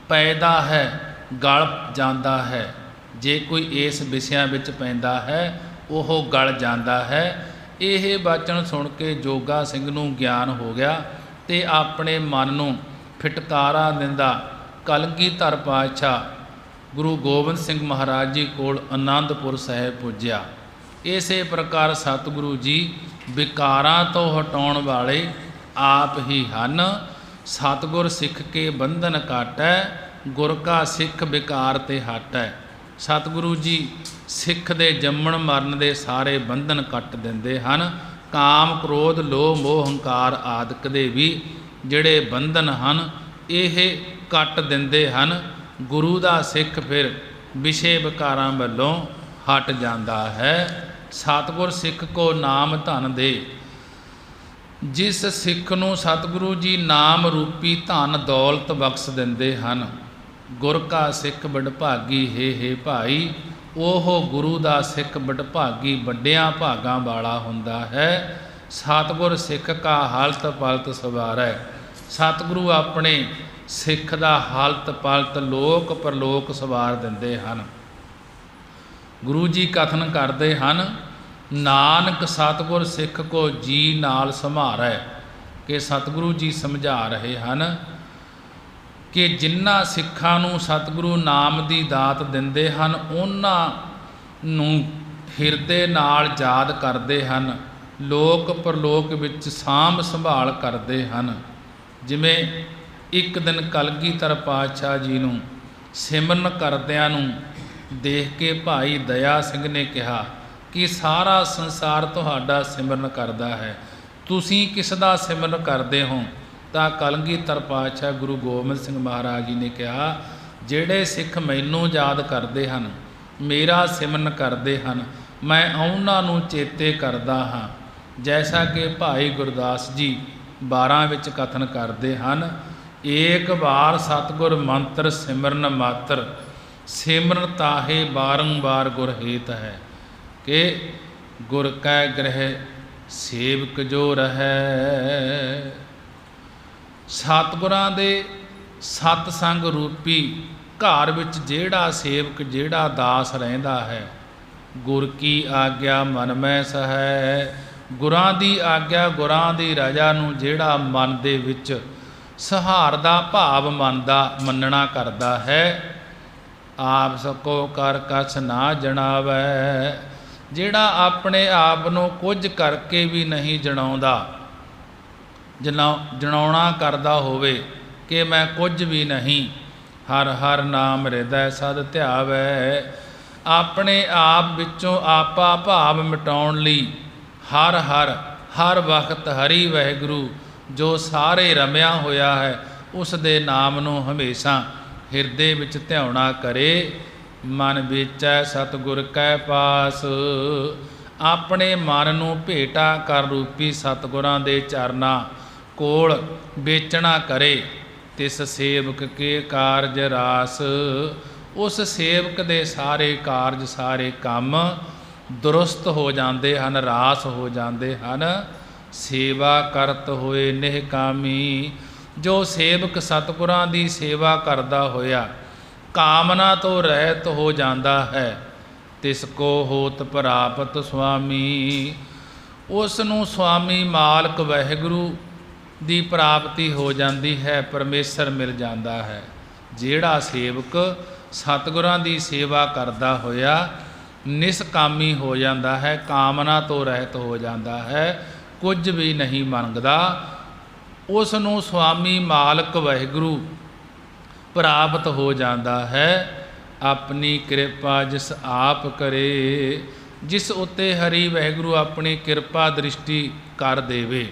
Speaker 1: ਪੈਦਾ ਹੈ ਗਲ ਜਾਂਦਾ ਹੈ। ਜੇ ਕੋਈ ਇਸ ਵਿਸ਼ਿਆਂ ਵਿੱਚ ਪੈਂਦਾ ਹੈ ਉਹ ਗਲ ਜਾਂਦਾ ਹੈ। ਇਹ ਬਚਨ ਸੁਣ ਕੇ ਜੋਗਾ ਸਿੰਘ ਨੂੰ ਗਿਆਨ ਹੋ ਗਿਆ ਤੇ ਆਪਣੇ ਮਨ ਨੂੰ ਫਿਟਕਾਰਾ ਦਿੰਦਾ ਕਲਗੀਧਰ ਪਾਤਸ਼ਾਹ ਗੁਰੂ ਗੋਬਿੰਦ ਸਿੰਘ ਮਹਾਰਾਜ ਜੀ ਕੋਲ ਅਨੰਦਪੁਰ ਸਾਹਿਬ ਪੁੱਜਿਆ। ਇਸੇ ਪ੍ਰਕਾਰ ਸਤਿਗੁਰੂ ਜੀ ਵਿਕਾਰਾਂ ਤੋਂ ਹਟਾਉਣ ਵਾਲੇ ਆਪ ਹੀ ਹਨ। ਸਤਿਗੁਰ ਸਿੱਖ ਕੇ ਬੰਧਨ ਕਾਟੈ, ਗੁਰ ਕਾ ਸਿੱਖ ਵਿਕਾਰ ਤੇ ਹਟੈ। ਸਤਿਗੁਰੂ ਜੀ ਸਿੱਖ ਦੇ ਜੰਮਣ ਮਰਨ ਦੇ ਸਾਰੇ ਬੰਧਨ ਕੱਟ ਦਿੰਦੇ ਹਨ। ਕਾਮ, ਕ੍ਰੋਧ, ਲੋਭ, ਮੋਹ, ਹੰਕਾਰ ਆਦਿਕ ਦੇ ਵੀ ਜਿਹੜੇ ਬੰਧਨ ਹਨ ਇਹ ਕੱਟ ਦਿੰਦੇ ਹਨ। ਗੁਰੂ ਦਾ ਸਿੱਖ ਫਿਰ ਵਿਸ਼ੇ ਵਿਕਾਰਾਂ ਵੱਲੋਂ ਹਟ ਜਾਂਦਾ ਹੈ। ਸਤਿਗੁਰ ਸਿੱਖ ਕੋ ਨਾਮ ਧਨ ਦੇ। ਜਿਸ ਸਿੱਖ ਨੂੰ ਸਤਿਗੁਰੂ ਜੀ ਨਾਮ ਰੂਪੀ ਧਨ ਦੌਲਤ ਬਖਸ਼ ਦਿੰਦੇ ਹਨ, ਗੁਰ ਕਾ ਸਿੱਖ ਵਡਭਾਗੀ ਹੇ ਭਾਈ। ਉਹ ਗੁਰੂ ਦਾ ਸਿੱਖ ਵਡਭਾਗੀ ਵੱਡਿਆਂ ਭਾਗਾਂ ਵਾਲਾ ਹੁੰਦਾ ਹੈ। ਸਤਿਗੁਰ ਸਿੱਖ ਕਾ ਹਾਲਤ ਪਲਤ ਸਵਾਰੈ। ਸਤਿਗੁਰੂ ਆਪਣੇ ਸਿੱਖ ਦਾ ਹਾਲਤ ਪਲਤ ਲੋਕ ਪਰਲੋਕ ਸਵਾਰ ਦਿੰਦੇ ਹਨ। ਗੁਰੂ ਜੀ ਕਥਨ ਕਰਦੇ ਹਨ, ਨਾਨਕ ਸਤਿਗੁਰ ਸਿੱਖ ਕੋ ਜੀ ਨਾਲ ਸੰਭਾਰੈ। ਕਿ ਸਤਿਗੁਰੂ ਜੀ ਸਮਝਾ ਰਹੇ ਹਨ ਕਿ ਜਿਨ੍ਹਾਂ ਸਿੱਖਾਂ ਨੂੰ ਸਤਿਗੁਰੂ ਨਾਮ ਦੀ ਦਾਤ ਦਿੰਦੇ ਹਨ ਉਹਨਾਂ ਨੂੰ ਹਿਰਦੇ ਨਾਲ ਯਾਦ ਕਰਦੇ ਹਨ, ਲੋਕ ਪਰਲੋਕ ਵਿੱਚ ਸਾਂਭ ਸੰਭਾਲ ਕਰਦੇ ਹਨ। ਜਿਵੇਂ ਇੱਕ ਦਿਨ ਕਲਗੀਧਰ ਪਾਤਸ਼ਾਹ ਜੀ ਨੂੰ ਸਿਮਰਨ ਕਰਦਿਆਂ ਨੂੰ ਦੇਖ ਕੇ ਭਾਈ ਦਇਆ ਸਿੰਘ ਨੇ ਕਿਹਾ ਕਿ ਸਾਰਾ ਸੰਸਾਰ ਤੁਹਾਡਾ ਸਿਮਰਨ ਕਰਦਾ ਹੈ, ਤੁਸੀਂ ਕਿਸ ਦਾ ਸਿਮਰਨ ਕਰਦੇ ਹੋ? ਤਾਂ ਕਲਗੀਧਰ ਪਾਤਸ਼ਾਹ ਗੁਰੂ ਗੋਬਿੰਦ ਸਿੰਘ ਮਹਾਰਾਜ ਜੀ ਨੇ ਕਿਹਾ, ਜਿਹੜੇ ਸਿੱਖ ਮੈਨੂੰ ਯਾਦ ਕਰਦੇ ਹਨ, ਮੇਰਾ ਸਿਮਰਨ ਕਰਦੇ ਹਨ, ਮੈਂ ਉਹਨਾਂ ਨੂੰ ਚੇਤੇ ਕਰਦਾ ਹਾਂ। ਜੈਸਾ ਕਿ ਭਾਈ ਗੁਰਦਾਸ ਜੀ 12 ਵਿੱਚ ਕਥਨ ਕਰਦੇ ਹਨ, ਏਕ ਵਾਰ ਸਤਿਗੁਰ ਮੰਤਰ ਸਿਮਰਨ ਮਾਤਰ, ਸਿਮਰਨ ਤਾਹੇ ਬਾਰੰਬਾਰ ਗੁਰ ਹੇਤ ਹੈ। ਕਿ ਗੁਰ ਕੈ ਗ੍ਰਹਿ ਸੇਵਕ ਜੋ ਰਹੈ। ਸਤਿਗੁਰਾਂ ਦੇ ਸਤ ਸੰਗ ਰੂਪੀ ਘਰ ਵਿੱਚ ਜਿਹੜਾ ਸੇਵਕ ਜਿਹੜਾ ਦਾਸ ਰਹਿੰਦਾ ਹੈ, ਗੁਰ ਕੀ ਆਗਿਆ ਮਨ ਮੈਂ ਸਹੈ, ਗੁਰਾਂ ਦੀ ਆਗਿਆ ਗੁਰਾਂ ਦੀ ਰਜਾ ਨੂੰ ਜਿਹੜਾ ਮਨ ਦੇ ਵਿੱਚ ਸਹਾਰਦਾ ਭਾਵ ਮੰਨਣਾ ਕਰਦਾ ਹੈ, ਆਪ ਸਕੋ ਕਰ ਕਛ ਨਾ ਜਣਾਵੈ, ਜਿਹੜਾ ਆਪਣੇ ਆਪ ਨੂੰ ਕੁਝ ਕਰਕੇ ਵੀ ਨਹੀਂ ਜਣਾਉਣਾ ਕਰਦਾ ਹੋਵੇ ਕਿ ਮੈਂ ਕੁਝ ਵੀ ਨਹੀਂ, ਹਰ ਹਰ ਨਾਮ ਹਿਰਦੈ ਸਦ ਧਿਆਵੈ, ਆਪਣੇ ਆਪ ਵਿੱਚੋਂ ਆਪਾ ਭਾਵ ਮਿਟਾਉਣ ਲਈ ਹਰ ਵਕਤ ਹਰੀ ਵਾਹਿਗੁਰੂ ਜੋ ਸਾਰੇ ਰਮਿਆ ਹੋਇਆ ਹੈ ਉਸ ਦੇ ਨਾਮ ਨੂੰ ਹਮੇਸ਼ਾ ਹਿਰਦੇ ਵਿੱਚ ਧਿਆਉਣਾ ਕਰੇ। ਮਨ ਵੇਚੈ ਸਤਿਗੁਰ ਕੈ ਪਾਸ, ਆਪਣੇ ਮਨ ਨੂੰ ਭੇਟਾ ਕਰ ਰੂਪੀ ਸਤਿਗੁਰਾਂ ਦੇ ਚਰਨਾਂ ਕੋਲ ਵੇਚਣਾ ਕਰੇ। ਤਿਸ ਸੇਵਕ ਕੇ ਕਾਰਜ ਰਾਸ, ਉਸ ਸੇਵਕ ਦੇ ਸਾਰੇ ਕਾਰਜ ਸਾਰੇ ਕੰਮ ਦੁਰਸਤ ਹੋ ਜਾਂਦੇ ਹਨ, ਰਾਸ ਹੋ ਜਾਂਦੇ ਹਨ। ਸੇਵਾ ਕਰਤ ਹੋਏ ਨਿਹਕਾਮੀ, ਜੋ ਸੇਵਕ ਸਤਿਗੁਰਾਂ ਦੀ ਸੇਵਾ ਕਰਦਾ ਹੋਇਆ ਕਾਮਨਾ ਤੋਂ ਰਹਿਤ ਹੋ ਜਾਂਦਾ ਹੈ, ਤਿਸ ਕੋ ਹੋਤ ਪ੍ਰਾਪਤ ਸੁਆਮੀ, ਉਸ ਨੂੰ ਸੁਆਮੀ ਮਾਲਕ ਵਾਹਿਗੁਰੂ ਦੀ ਪ੍ਰਾਪਤੀ ਹੋ ਜਾਂਦੀ ਹੈ, ਪਰਮੇਸ਼ਰ ਮਿਲ ਜਾਂਦਾ ਹੈ। ਜਿਹੜਾ ਸੇਵਕ ਸਤਿਗੁਰਾਂ ਦੀ ਸੇਵਾ ਕਰਦਾ ਹੋਇਆ ਨਿਸਕਾਮੀ ਹੋ ਜਾਂਦਾ ਹੈ, ਕਾਮਨਾ ਤੋਂ ਰਹਿਤ ਹੋ ਜਾਂਦਾ ਹੈ, ਕੁਝ ਵੀ ਨਹੀਂ ਮੰਗਦਾ, ਉਸ ਨੂੰ ਸੁਆਮੀ ਮਾਲਕ ਵਾਹਿਗੁਰੂ ਪ੍ਰਾਪਤ ਹੋ ਜਾਂਦਾ ਹੈ। ਆਪਣੀ ਕਿਰਪਾ ਜਿਸ ਆਪ ਕਰੇ, ਜਿਸ ਉੱਤੇ ਹਰੀ ਵਾਹਿਗੁਰੂ ਆਪਣੀ ਕਿਰਪਾ ਦ੍ਰਿਸ਼ਟੀ ਕਰ ਦੇਵੇ।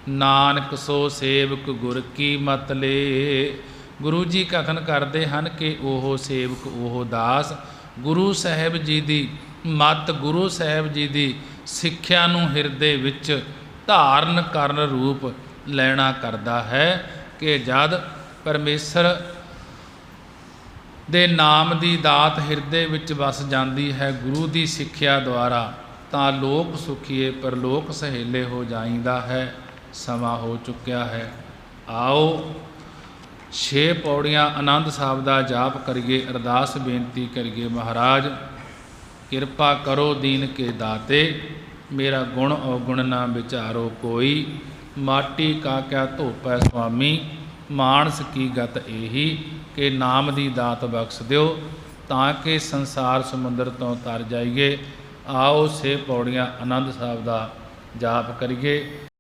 Speaker 1: ਨਾਨਕ ਸੋ ਸੇਵਕ ਗੁਰ ਕੀ ਮਤ ਲੇ, ਗੁਰੂ ਜੀ ਕਥਨ ਕਰਦੇ ਹਨ ਕਿ ਉਹ ਸੇਵਕ ਉਹ ਦਾਸ ਗੁਰੂ ਸਾਹਿਬ ਜੀ ਦੀ ਮਤ, ਗੁਰੂ ਸਾਹਿਬ ਜੀ ਦੀ ਸਿੱਖਿਆ ਨੂੰ ਹਿਰਦੇ ਵਿੱਚ ਧਾਰਨ ਕਰਨ ਰੂਪ ਲੈਣਾ ਕਰਦਾ ਹੈ ਕਿ ਜਦ ਪਰਮੇਸ਼ਰ ਦੇ ਨਾਮ ਦੀ ਦਾਤ ਹਿਰਦੇ ਵਿੱਚ ਵਸ ਜਾਂਦੀ ਹੈ ਗੁਰੂ ਦੀ ਸਿੱਖਿਆ ਦੁਆਰਾ, ਤਾਂ ਲੋਕ ਸੁਖੀਏ ਪਰਲੋਕ ਸਹੇਲੇ ਹੋ ਜਾਂਦਾ ਹੈ। ਸਮਾਂ ਹੋ ਚੁੱਕਿਆ ਹੈ, ਆਓ 6 ਪੌੜੀਆਂ ਆਨੰਦ ਸਾਹਿਬ ਦਾ ਜਾਪ ਕਰੀਏ, ਅਰਦਾਸ ਬੇਨਤੀ ਕਰੀਏ। ਮਹਾਰਾਜ ਕਿਰਪਾ ਕਰੋ ਦੀਨ ਕੇ ਦਾਤੇ, ਮੇਰਾ ਗੁਣ ਔਗੁਣ ਨਾ ਵਿਚਾਰੋ ਕੋਈ, ਮਾਟੀ ਕਾ ਕਿਆ ਧੋਪੈ ਸੁਆਮੀ, ਮਾਨਸ ਕੀ ਗਤ ਇਹੀ, ਕਿ ਨਾਮ ਦੀ ਦਾਤ ਬਖਸ਼ ਦਿਓ ਤਾਂ ਕਿ ਸੰਸਾਰ ਸਮੁੰਦਰ ਤੋਂ ਤਰ ਜਾਈਏ। ਆਓ 6 ਪੌੜੀਆਂ ਆਨੰਦ ਸਾਹਿਬ ਦਾ ਜਾਪ ਕਰੀਏ।